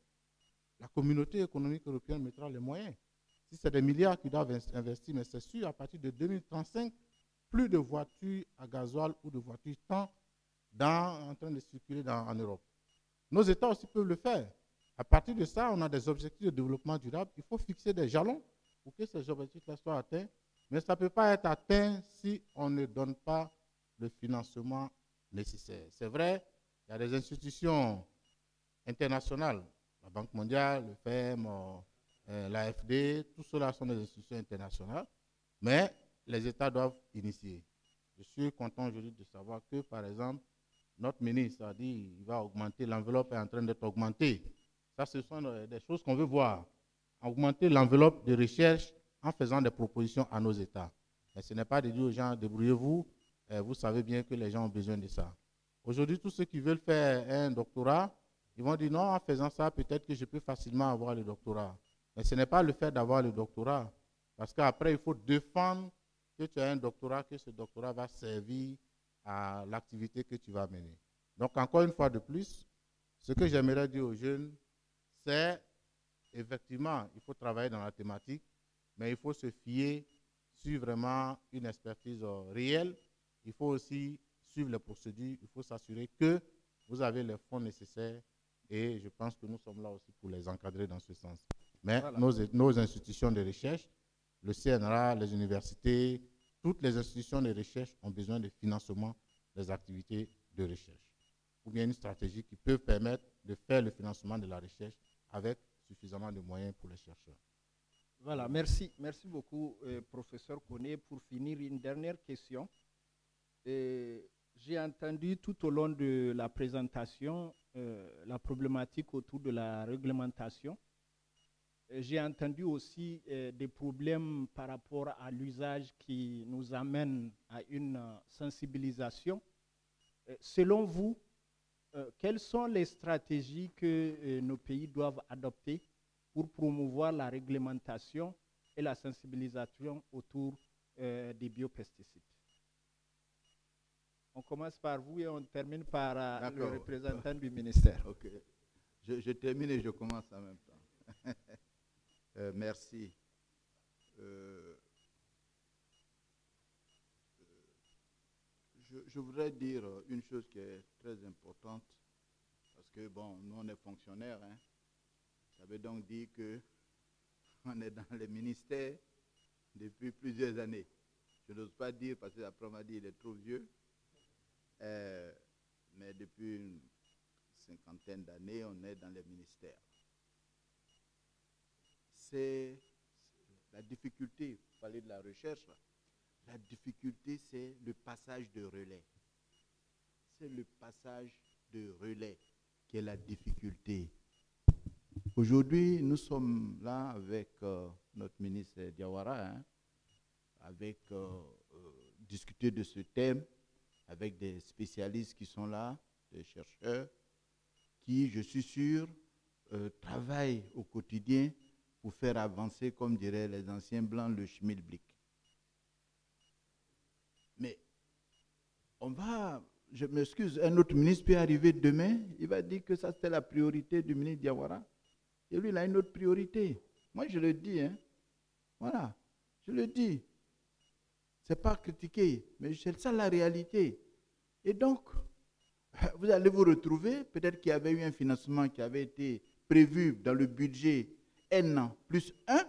La communauté économique européenne mettra les moyens. Si c'est des milliards qu'ils doivent investir, mais c'est sûr, à partir de 2035, plus de voitures à gasoil ou de voitures en train de circuler en Europe. Nos États aussi peuvent le faire. À partir de ça, on a des objectifs de développement durable. Il faut fixer des jalons pour que ces objectifs-là soient atteints. Mais ça ne peut pas être atteint si on ne donne pas le financement nécessaire. C'est vrai, il y a des institutions internationales, la Banque mondiale, le FEM, l'AFD, tout cela sont des institutions internationales, mais les États doivent initier. Je suis content aujourd'hui de savoir que, par exemple, notre ministre a dit qu'il va augmenter, l'enveloppe est en train d'être augmentée. Ça, ce sont des choses qu'on veut voir. Augmenter l'enveloppe de recherche en faisant des propositions à nos États. Mais ce n'est pas de dire aux gens, débrouillez-vous, vous savez bien que les gens ont besoin de ça. Aujourd'hui, tous ceux qui veulent faire un doctorat, ils vont dire non, en faisant ça, peut-être que je peux facilement avoir le doctorat. Mais ce n'est pas le fait d'avoir le doctorat. Parce qu'après, il faut défendre que tu as un doctorat, que ce doctorat va servir à l'activité que tu vas mener. Donc, encore une fois de plus, ce que j'aimerais dire aux jeunes, c'est effectivement, il faut travailler dans la thématique, mais il faut se fier sur vraiment une expertise réelle. Il faut aussi suivre les procédures. Il faut s'assurer que vous avez les fonds nécessaires et je pense que nous sommes là aussi pour les encadrer dans ce sens. Mais voilà, nos institutions de recherche, le CNRA, les universités, toutes les institutions de recherche ont besoin de financement des activités de recherche. Ou bien une stratégie qui peut permettre de faire le financement de la recherche avec suffisamment de moyens pour les chercheurs. Voilà, merci beaucoup, professeur Koné. Pour finir, une dernière question. J'ai entendu tout au long de la présentation la problématique autour de la réglementation. J'ai entendu aussi des problèmes par rapport à l'usage qui nous amène à une sensibilisation. Selon vous, quelles sont les stratégies que nos pays doivent adopter pour promouvoir la réglementation et la sensibilisation autour des biopesticides? On commence par vous et on termine par le représentant du ministère. Ok. Je termine et je commence en même temps. Merci. Je voudrais dire une chose qui est très importante, parce que, bon, nous, on est fonctionnaires, hein. Ça veut donc dire qu'on est dans les ministères depuis plusieurs années. Je n'ose pas dire, parce que après on m'a dit qu'il est trop vieux, mais depuis une cinquantaine d'années, on est dans les ministères. C'est la difficulté, vous parlez de la recherche, la difficulté, c'est le passage de relais. C'est le passage de relais qui est la difficulté. Aujourd'hui, nous sommes là avec notre ministre Diawara, hein, avec discuter de ce thème, avec des spécialistes qui sont là, des chercheurs, qui, je suis sûr, travaillent au quotidien pour faire avancer, comme diraient les anciens blancs, le schmilblick. Mais on va, je m'excuse, un autre ministre peut arriver demain, il va dire que ça c'était la priorité du ministre Diawara. Et lui, il a une autre priorité. Moi, je le dis, hein. Voilà, je le dis. C'est pas critiquer, mais c'est ça la réalité. Et donc, vous allez vous retrouver, peut-être qu'il y avait eu un financement qui avait été prévu dans le budget N+1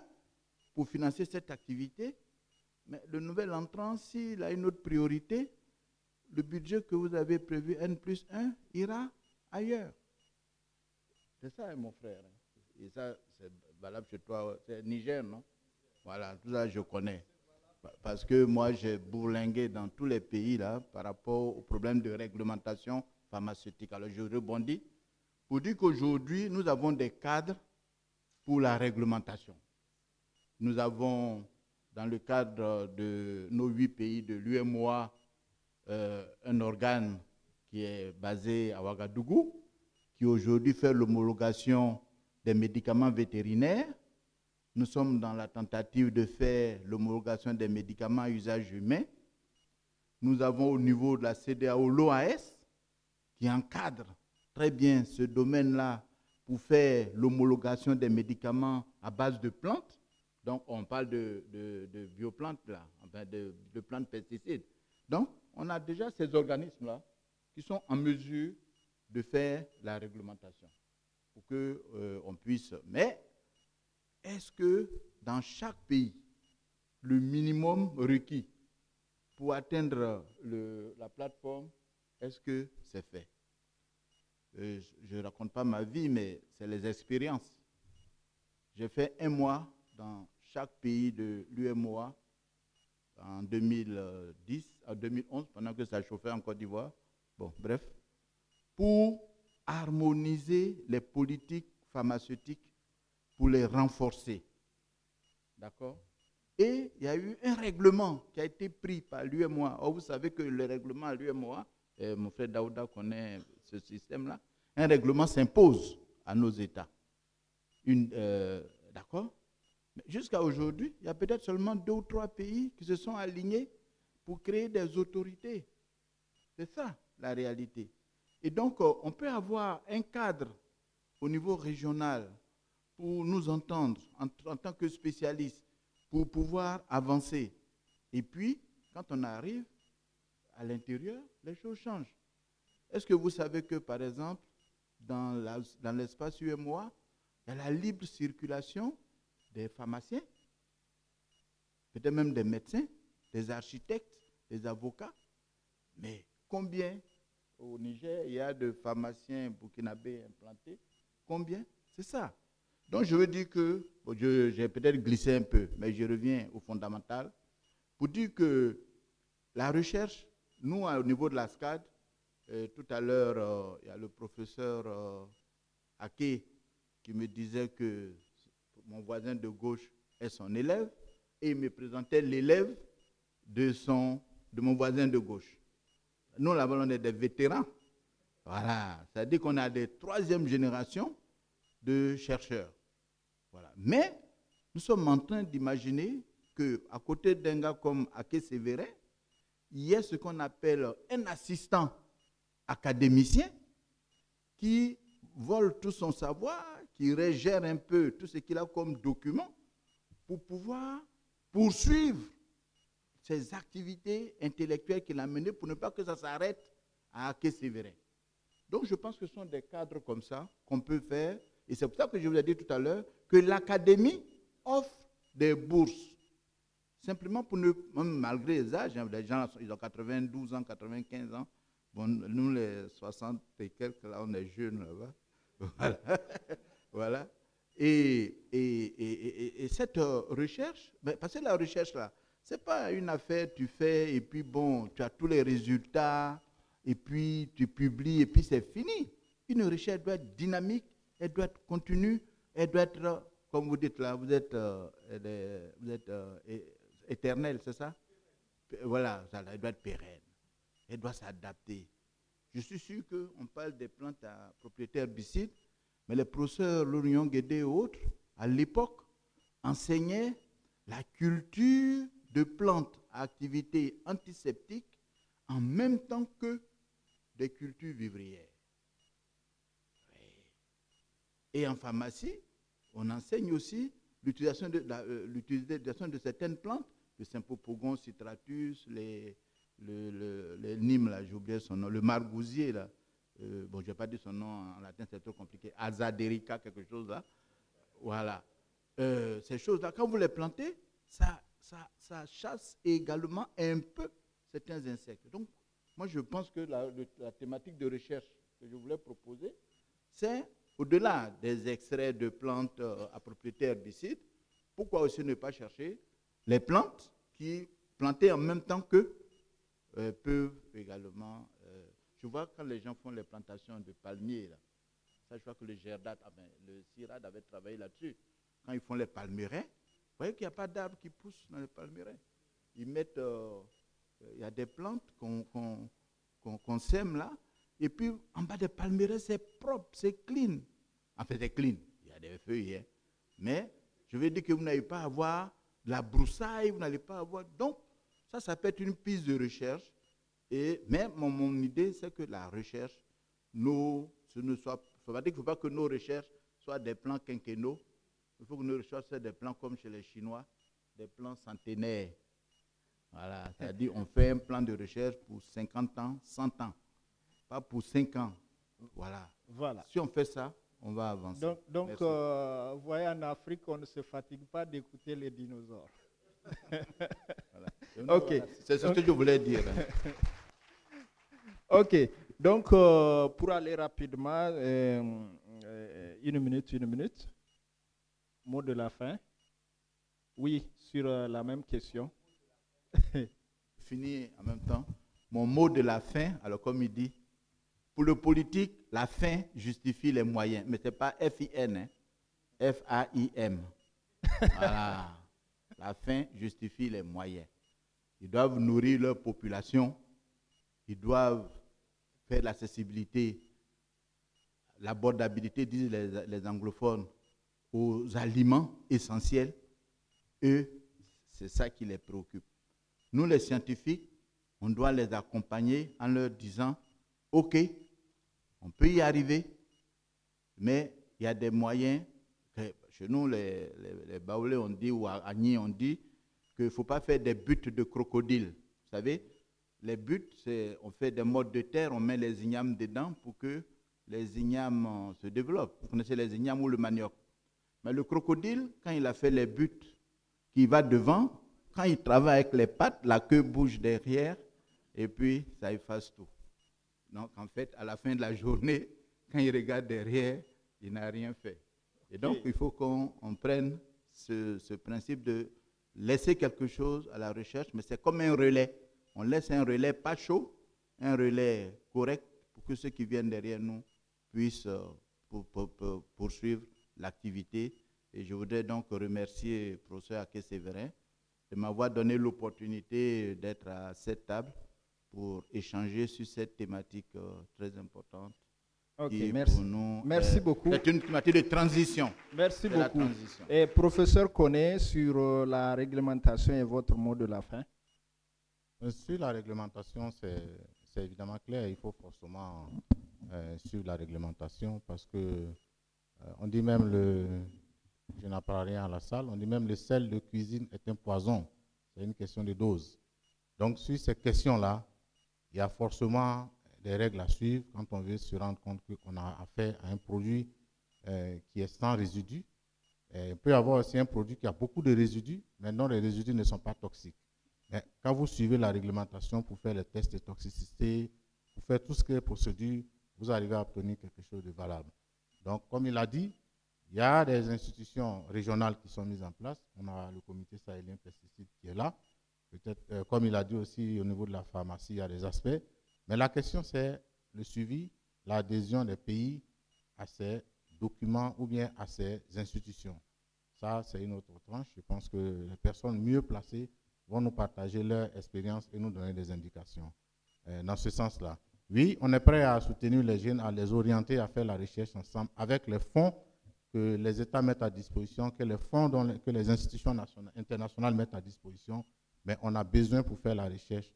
pour financer cette activité, mais le nouvel entrant, s'il a une autre priorité, le budget que vous avez prévu N+1 ira ailleurs. C'est ça, mon frère. Et ça, c'est valable chez toi, c'est Niger, non? Voilà, tout ça, je connais. Parce que moi, j'ai bourlingué dans tous les pays là par rapport au problème de réglementation pharmaceutique. Alors, je rebondis pour dire qu'aujourd'hui, nous avons des cadres pour la réglementation. Nous avons, dans le cadre de nos 8 pays de l'UMOA, un organe qui est basé à Ouagadougou, qui aujourd'hui fait l'homologation des médicaments vétérinaires. Nous sommes dans la tentative de faire l'homologation des médicaments à usage humain. Nous avons au niveau de la CEDEAO l'OAS, qui encadre très bien ce domaine-là pour faire l'homologation des médicaments à base de plantes. Donc, on parle de bioplantes, là, enfin de plantes pesticides. Donc, on a déjà ces organismes-là qui sont en mesure de faire la réglementation. pour que on puisse. Mais est-ce que dans chaque pays, le minimum requis pour atteindre la plateforme, est-ce que c'est fait? Je ne raconte pas ma vie, mais c'est les expériences. J'ai fait 1 mois dans chaque pays de l'UMOA en 2010 à 2011, pendant que ça chauffait en Côte d'Ivoire. Bon, bref, pour harmoniser les politiques pharmaceutiques, pour les renforcer. D'accord? Et il y a eu un règlement qui a été pris par l'UMOA. Or, vous savez que le règlement à l'UMOA, mon frère Daouda connaît ce système-là, un règlement s'impose à nos États. D'accord? Mais jusqu'à aujourd'hui, il y a peut-être seulement 2 ou 3 pays qui se sont alignés pour créer des autorités. C'est ça, la réalité. Et donc, on peut avoir un cadre au niveau régional pour nous entendre en tant que spécialistes, pour pouvoir avancer. Et puis, quand on arrive à l'intérieur, les choses changent. Est-ce que vous savez que, par exemple, dans l'espace UMOA, il y a la libre circulation des pharmaciens, peut-être même des médecins, des architectes, des avocats. Mais combien au Niger il y a de pharmaciens burkinabés implantés? Combien? C'est ça. Donc je veux dire que, bon, j'ai peut-être glissé un peu, mais je reviens au fondamental, pour dire que la recherche, nous au niveau de la SCAD, tout à l'heure, il y a le professeur Ake qui me disait que mon voisin de gauche est son élève, et il me présentait l'élève de mon voisin de gauche. Nous, là-bas, on est des vétérans. Voilà, c'est-à-dire qu'on a des 3e générations de chercheurs. Voilà. Mais nous sommes en train d'imaginer qu'à côté d'un gars comme Ake Sévérin, il y a ce qu'on appelle un assistant académicien qui vole tout son savoir, qui régère un peu tout ce qu'il a comme document pour pouvoir poursuivre ses activités intellectuelles qu'il a menées pour ne pas que ça s'arrête à Ake Sévérin. Donc je pense que ce sont des cadres comme ça qu'on peut faire. Et c'est pour ça que je vous ai dit tout à l'heure que l'académie offre des bourses. Simplement pour ne, même malgré les âges, hein, les gens ils ont 92 ans, 95 ans. Bon, nous les 60 et quelques, là on est jeunes là-bas. Voilà. Voilà. Et cette recherche, parce que la recherche là, ce n'est pas une affaire, tu fais et puis bon, tu as tous les résultats et puis tu publies et puis c'est fini. Une recherche doit être dynamique, elle doit être continue, elle doit être, comme vous dites là, vous êtes éternel, c'est ça? Voilà, elle doit être pérenne, elle doit s'adapter. Je suis sûr qu'on parle des plantes à propriété herbicide, mais les professeurs Lorion Guédé et autres, à l'époque, enseignaient la culture de plantes à activité antiseptique en même temps que des cultures vivrières. Et en pharmacie, on enseigne aussi l'utilisation de certaines plantes, le Sympopogon citratus, les Nîmes, là, j'ai oublié son nom, le margousier, là. Bon, je n'ai pas dit son nom en latin, c'est trop compliqué. Azaderica, quelque chose là. Voilà. Ces choses-là, quand vous les plantez, ça chasse également un peu certains insectes. Donc, moi, je pense que la thématique de recherche que je voulais proposer, c'est au-delà des extraits de plantes à propriété herbicide, pourquoi aussi ne pas chercher les plantes qui, plantées en même temps que, peuvent également... je vois quand les gens font les plantations de palmiers, là, ça je vois que le GERDAT, le CIRAD avait travaillé là-dessus. Quand ils font les palmeraies, vous voyez qu'il n'y a pas d'arbres qui poussent dans les palmeraies. Ils mettent, il y a des plantes qu'on sème là, et puis en bas des palmeraies, c'est propre, c'est clean. En fait, c'est clean, il y a des feuilles, hein. Mais je veux dire que vous n'allez pas avoir de la broussaille, vous n'allez pas avoir... Donc, ça peut être une piste de recherche. Mais mon idée, c'est que la recherche, il ne faut pas que nos recherches soient des plans quinquennaux. Il faut que nos recherches soient des plans comme chez les Chinois, des plans centenaires. Voilà, c'est-à-dire on fait un plan de recherche pour 50 ans, 100 ans, pas pour 5 ans. Voilà. Voilà. Si on fait ça, on va avancer. Donc Merci. vous voyez, en Afrique, on ne se fatigue pas d'écouter les dinosaures. Voilà. Ok. C'est ce que je voulais dire. Ok, donc pour aller rapidement, une minute. Mot de la fin. Oui, sur la même question. Fini en même temps. Mon mot de la fin, alors comme il dit, pour le politique, la fin justifie les moyens. Mais ce n'est pas F-I-N, hein, F-A-I-M. Voilà. La fin justifie les moyens. Ils doivent nourrir leur population. Ils doivent faire l'accessibilité, l'abordabilité, disent les anglophones, aux aliments essentiels. Eux, c'est ça qui les préoccupe. Nous, les scientifiques, on doit les accompagner en leur disant, OK, on peut y arriver, mais il y a des moyens. Chez nous, les Baoulés, on dit, ou à Agni, on dit qu'il ne faut pas faire des buts de crocodile. Vous savez, les buts, c'est on fait des modes de terre, on met les ignames dedans pour que les ignames se développent. Vous connaissez les ignames ou le manioc. Mais le crocodile, quand il a fait les buts, qui va devant, quand il travaille avec les pattes, la queue bouge derrière, et puis ça efface tout. Donc en fait, à la fin de la journée, quand il regarde derrière, il n'a rien fait. Et donc il faut qu'on prenne ce principe de laisser quelque chose à la recherche, mais c'est comme un relais. On laisse un relais pas chaud, un relais correct, pour que ceux qui viennent derrière nous puissent poursuivre l'activité. Et je voudrais donc remercier le professeur Aké-Séverin de m'avoir donné l'opportunité d'être à cette table pour échanger sur cette thématique très importante. Ok, qui merci. pour nous, Merci beaucoup. C'est une thématique de transition. Merci C'est la beaucoup. transition. Et professeur Koné, sur la réglementation et votre mot de la fin. Sur la réglementation, c'est évidemment clair. Il faut forcément suivre la réglementation parce que on dit même je n'apprends rien à la salle, on dit même le sel de cuisine est un poison. C'est une question de dose. Donc sur ces questions-là, il y a forcément des règles à suivre quand on veut se rendre compte qu'on a affaire à un produit qui est sans résidus. Il peut y avoir aussi un produit qui a beaucoup de résidus, mais dont les résidus ne sont pas toxiques. Mais quand vous suivez la réglementation pour faire les tests de toxicité, pour faire tout ce qui est procédure, vous arrivez à obtenir quelque chose de valable. Donc, comme il a dit, il y a des institutions régionales qui sont mises en place. On a le comité sahélien pesticides qui est là. Peut-être, comme il a dit aussi, au niveau de la pharmacie, il y a des aspects. Mais la question, c'est le suivi, l'adhésion des pays à ces documents ou bien à ces institutions. Ça, c'est une autre tranche. Je pense que les personnes mieux placées vont nous partager leur expérience et nous donner des indications dans ce sens-là. Oui, on est prêt à soutenir les jeunes, à les orienter à faire la recherche ensemble avec les fonds que les États mettent à disposition, que les fonds que les institutions internationales mettent à disposition, mais on a besoin pour faire la recherche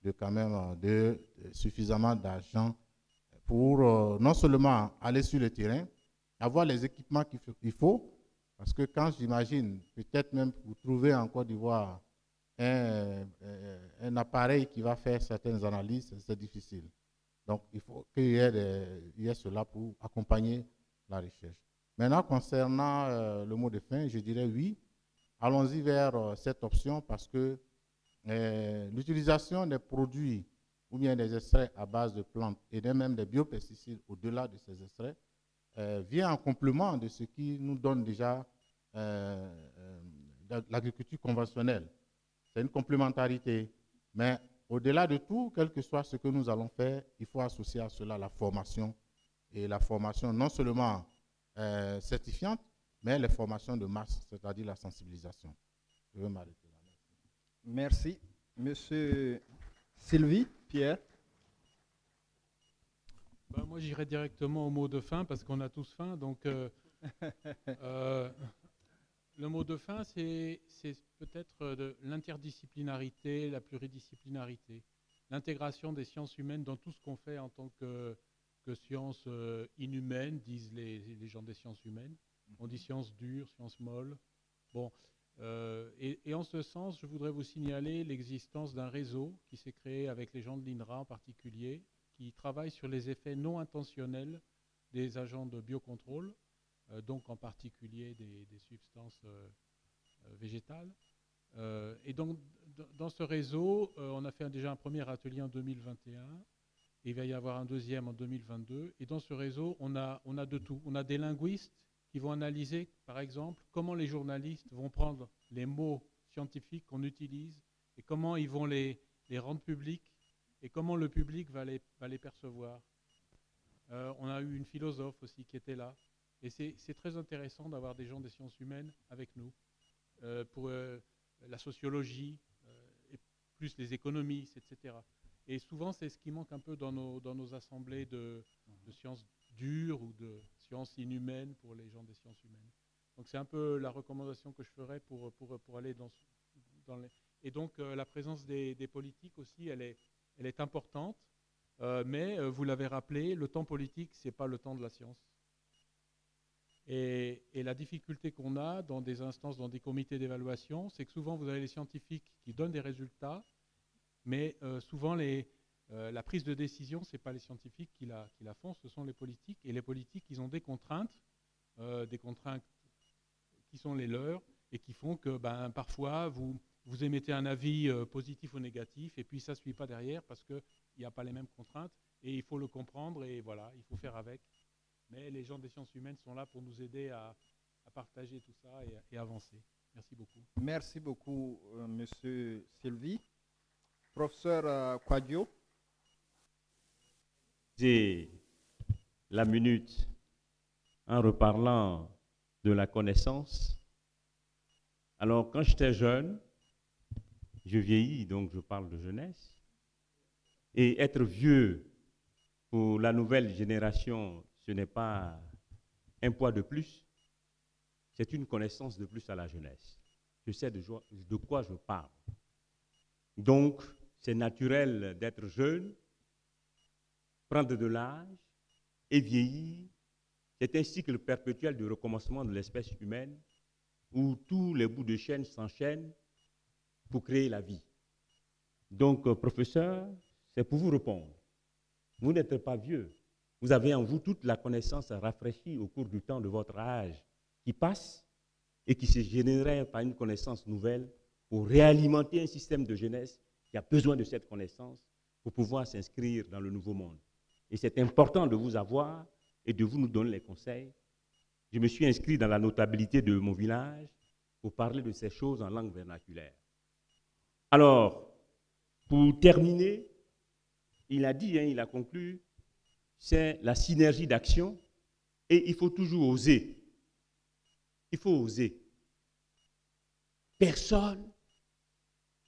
de quand même de suffisamment d'argent pour non seulement aller sur le terrain, avoir les équipements qu'il faut, parce que quand j'imagine, peut-être même vous trouvez en Côte d'Ivoire un appareil qui va faire certaines analyses, c'est difficile. Donc, il faut qu'il y ait cela pour accompagner la recherche. Maintenant, concernant le mot de fin, je dirais oui, allons-y vers cette option parce que l'utilisation des produits ou bien des extraits à base de plantes et même des biopesticides au-delà de ces extraits vient en complément de ce qui nous donne déjà l'agriculture conventionnelle. C'est une complémentarité. Mais au-delà de tout, quel que soit ce que nous allons faire, il faut associer à cela la formation. Et la formation non seulement certifiante, mais les formations de masse, c'est-à-dire la sensibilisation. Je vais m'arrêter là. Merci. Monsieur Sylvie, Pierre. Ben, moi, j'irai directement au mot de fin parce qu'on a tous faim. Donc, le mot de fin, c'est peut-être de l'interdisciplinarité, la pluridisciplinarité, l'intégration des sciences humaines dans tout ce qu'on fait en tant que sciences inhumaines, disent les gens des sciences humaines. On dit sciences dures, sciences molles. Bon, et en ce sens, je voudrais vous signaler l'existence d'un réseau qui s'est créé avec les gens de l'INRA en particulier, qui travaille sur les effets non intentionnels des agents de biocontrôle, donc en particulier des substances végétales. Et donc, dans ce réseau, on a fait déjà un premier atelier en 2021. Et il va y avoir un deuxième en 2022. Et dans ce réseau, on a de tout. On a des linguistes qui vont analyser, par exemple, comment les journalistes vont prendre les mots scientifiques qu'on utilise et comment ils vont les rendre publics et comment le public va les percevoir. On a eu une philosophe aussi qui était là. Et c'est très intéressant d'avoir des gens des sciences humaines avec nous pour la sociologie, et plus les économistes, etc. Et souvent, c'est ce qui manque un peu dans nos assemblées de sciences dures ou de sciences inhumaines pour les gens des sciences humaines. Donc c'est un peu la recommandation que je ferais pour aller dans les... Et donc la présence des politiques aussi, elle est importante, mais vous l'avez rappelé, le temps politique, ce n'est pas le temps de la science. Et la difficulté qu'on a dans des instances, dans des comités d'évaluation, c'est que souvent vous avez les scientifiques qui donnent des résultats, mais souvent la prise de décision, ce n'est pas les scientifiques qui la font, ce sont les politiques. Et les politiques, ils ont des contraintes qui sont les leurs et qui font que parfois vous émettez un avis positif ou négatif et puis ça ne suit pas derrière parce qu'il n'y a pas les mêmes contraintes et il faut le comprendre et voilà, il faut faire avec. Mais les gens des sciences humaines sont là pour nous aider à partager tout ça et avancer. Merci beaucoup. Merci beaucoup, Monsieur Sylvie. Professeur Quadio. C'est la minute en reparlant de la connaissance. Alors, quand j'étais jeune, je vieillis, donc je parle de jeunesse. Et être vieux pour la nouvelle génération, ce n'est pas un poids de plus, c'est une connaissance de plus à la jeunesse. Je sais de quoi je parle. Donc, c'est naturel d'être jeune, prendre de l'âge et vieillir. C'est un cycle perpétuel de recommencement de l'espèce humaine où tous les bouts de chaîne s'enchaînent pour créer la vie. Donc, professeur, c'est pour vous répondre. Vous n'êtes pas vieux. Vous avez en vous toute la connaissance rafraîchie au cours du temps de votre âge qui passe et qui se générerait par une connaissance nouvelle pour réalimenter un système de jeunesse qui a besoin de cette connaissance pour pouvoir s'inscrire dans le nouveau monde. Et c'est important de vous avoir et de vous nous donner les conseils. Je me suis inscrit dans la notabilité de mon village pour parler de ces choses en langue vernaculaire. Alors, pour terminer, il a dit, il a conclu, c'est la synergie d'action et il faut toujours oser. Il faut oser. Personne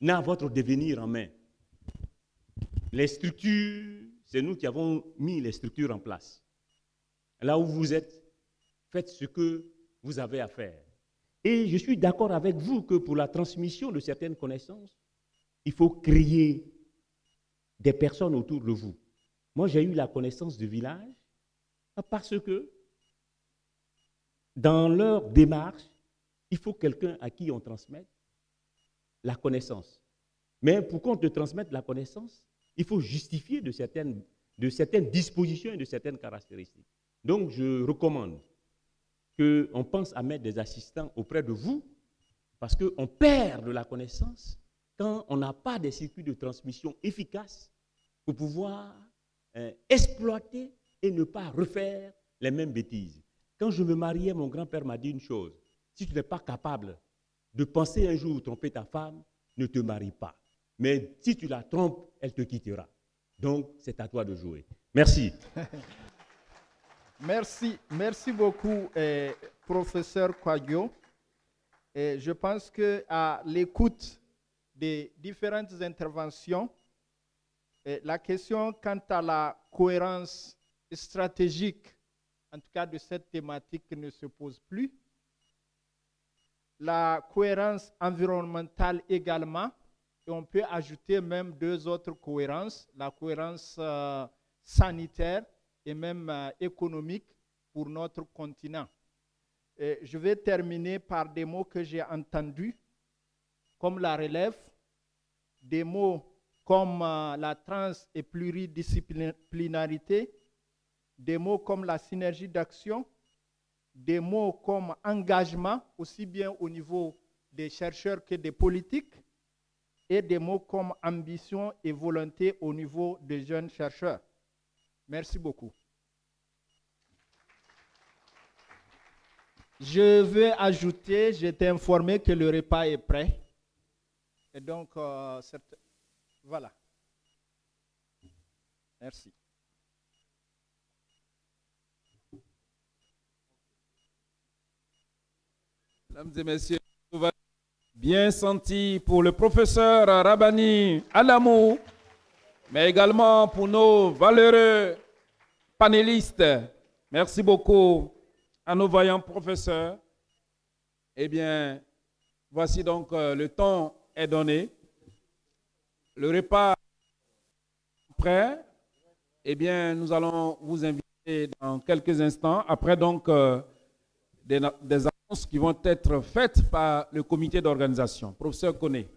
n'a votre devenir en main. Les structures, c'est nous qui avons mis les structures en place. Là où vous êtes, faites ce que vous avez à faire. Et je suis d'accord avec vous que pour la transmission de certaines connaissances, il faut créer des personnes autour de vous. Moi, j'ai eu la connaissance du village parce que dans leur démarche, il faut quelqu'un à qui on transmette la connaissance. Mais pour qu'on te transmette la connaissance, il faut justifier de certaines dispositions et de certaines caractéristiques. Donc, je recommande qu'on pense à mettre des assistants auprès de vous parce qu'on perd de la connaissance quand on n'a pas des circuits de transmission efficaces pour pouvoir exploiter et ne pas refaire les mêmes bêtises. Quand je me mariais, mon grand-père m'a dit une chose. Si tu n'es pas capable de penser un jour tromper ta femme, ne te marie pas. Mais si tu la trompes, elle te quittera. Donc, c'est à toi de jouer. Merci. Merci beaucoup, professeur Quadio. Je pense qu'à l'écoute des différentes interventions, la question quant à la cohérence stratégique, en tout cas de cette thématique, ne se pose plus. La cohérence environnementale également, et on peut ajouter même deux autres cohérences, la cohérence sanitaire et même économique pour notre continent. Je vais terminer par des mots que j'ai entendus, comme la relève, des mots comme la trans- et pluridisciplinarité, des mots comme la synergie d'action, des mots comme engagement, aussi bien au niveau des chercheurs que des politiques, et des mots comme ambition et volonté au niveau des jeunes chercheurs. Merci beaucoup. Je veux ajouter, j'ai été informé que le repas est prêt. Et donc, voilà. Merci. Mesdames et messieurs, bien senti pour le professeur Rabani Adamou, mais également pour nos valeureux panélistes. Merci beaucoup à nos vaillants professeurs. Eh bien, voici donc le temps est donné. Le repas est prêt. Eh bien, nous allons vous inviter dans quelques instants. Après donc des annonces qui vont être faites par le comité d'organisation. Professeur Koné.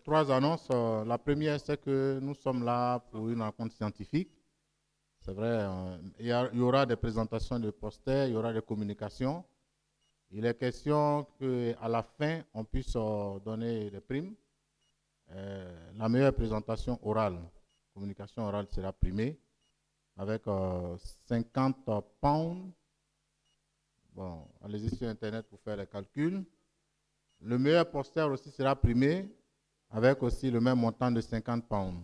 Trois annonces. La première, c'est que nous sommes là pour une rencontre scientifique. C'est vrai, il y aura des présentations de posters, il y aura des communications. Il est question qu'à la fin, on puisse donner des primes. La meilleure présentation orale, communication orale sera primée avec 50 pounds. Bon, allez-y sur Internet pour faire les calculs. Le meilleur poster aussi sera primé avec aussi le même montant de 50 pounds.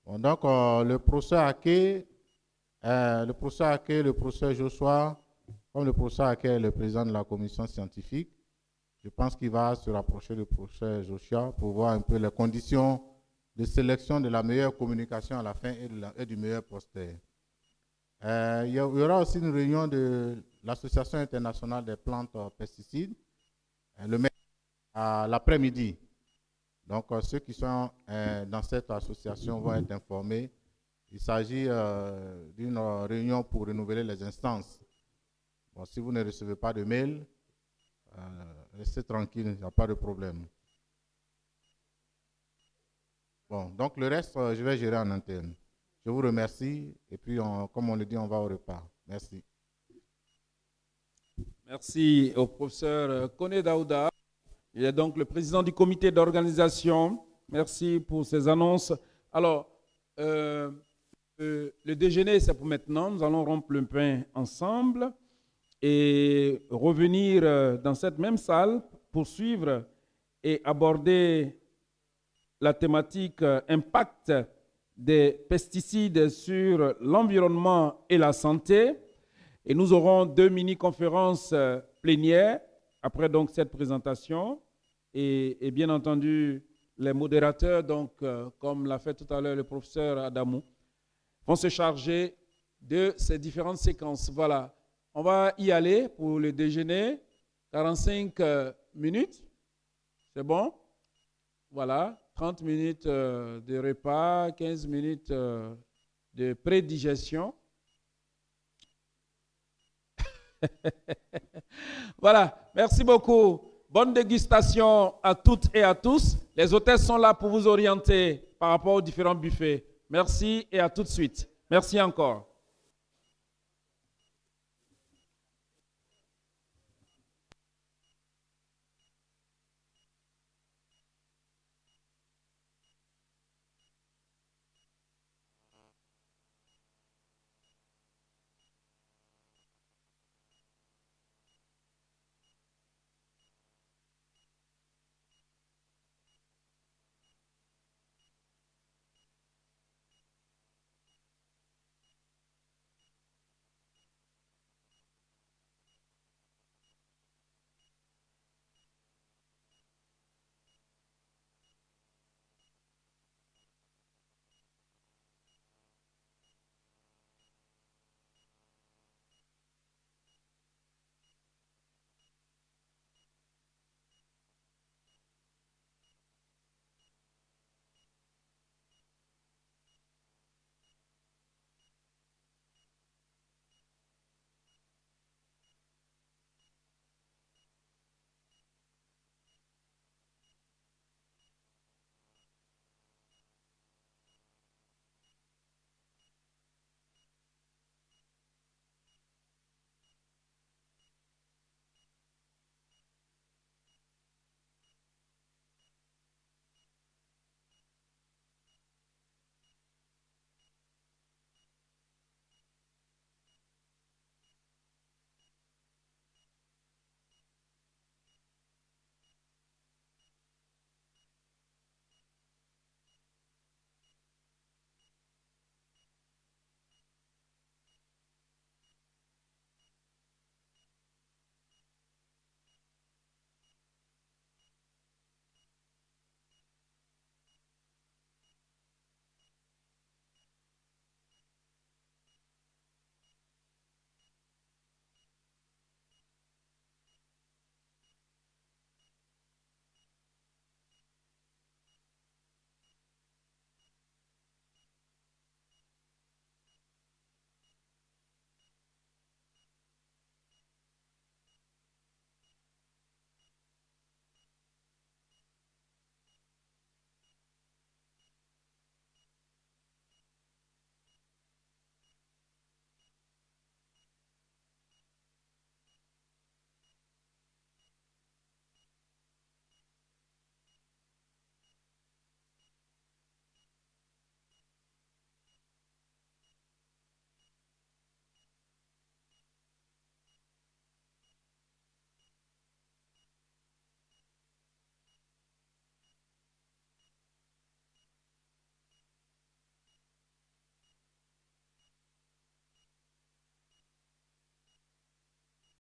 Bon, donc, le professeur Ake, le professeur Joshua, comme le professeur Ake est le président de la commission scientifique, je pense qu'il va se rapprocher du professeur Joshua pour voir un peu les conditions de sélection de la meilleure communication à la fin et du meilleur poster. Il y aura aussi une réunion de l'Association internationale des plantes pesticides le mercredi à l'après-midi. Donc, ceux qui sont dans cette association vont être informés. Il s'agit d'une réunion pour renouveler les instances. Bon, si vous ne recevez pas de mail, restez tranquille, il n'y a pas de problème. Bon, donc le reste, je vais gérer en interne. Je vous remercie et puis, comme on le dit, on va au repas. Merci. Merci au professeur Koné Daouda. Il est donc le président du comité d'organisation. Merci pour ces annonces. Alors, le déjeuner, c'est pour maintenant. Nous allons rompre le pain ensemble et revenir dans cette même salle pour suivre et aborder la thématique impact des pesticides sur l'environnement et la santé. Et nous aurons 2 mini-conférences plénières après donc cette présentation. Et bien entendu, les modérateurs, donc, comme l'a fait tout à l'heure le professeur Adamou, vont se charger de ces différentes séquences. Voilà, on va y aller pour le déjeuner. 45 minutes, c'est bon? Voilà, 30 minutes de repas, 15 minutes de prédigestion. Voilà, merci beaucoup. Bonne dégustation à toutes et à tous. Les hôtesses sont là pour vous orienter par rapport aux différents buffets. Merci et à tout de suite. Merci encore.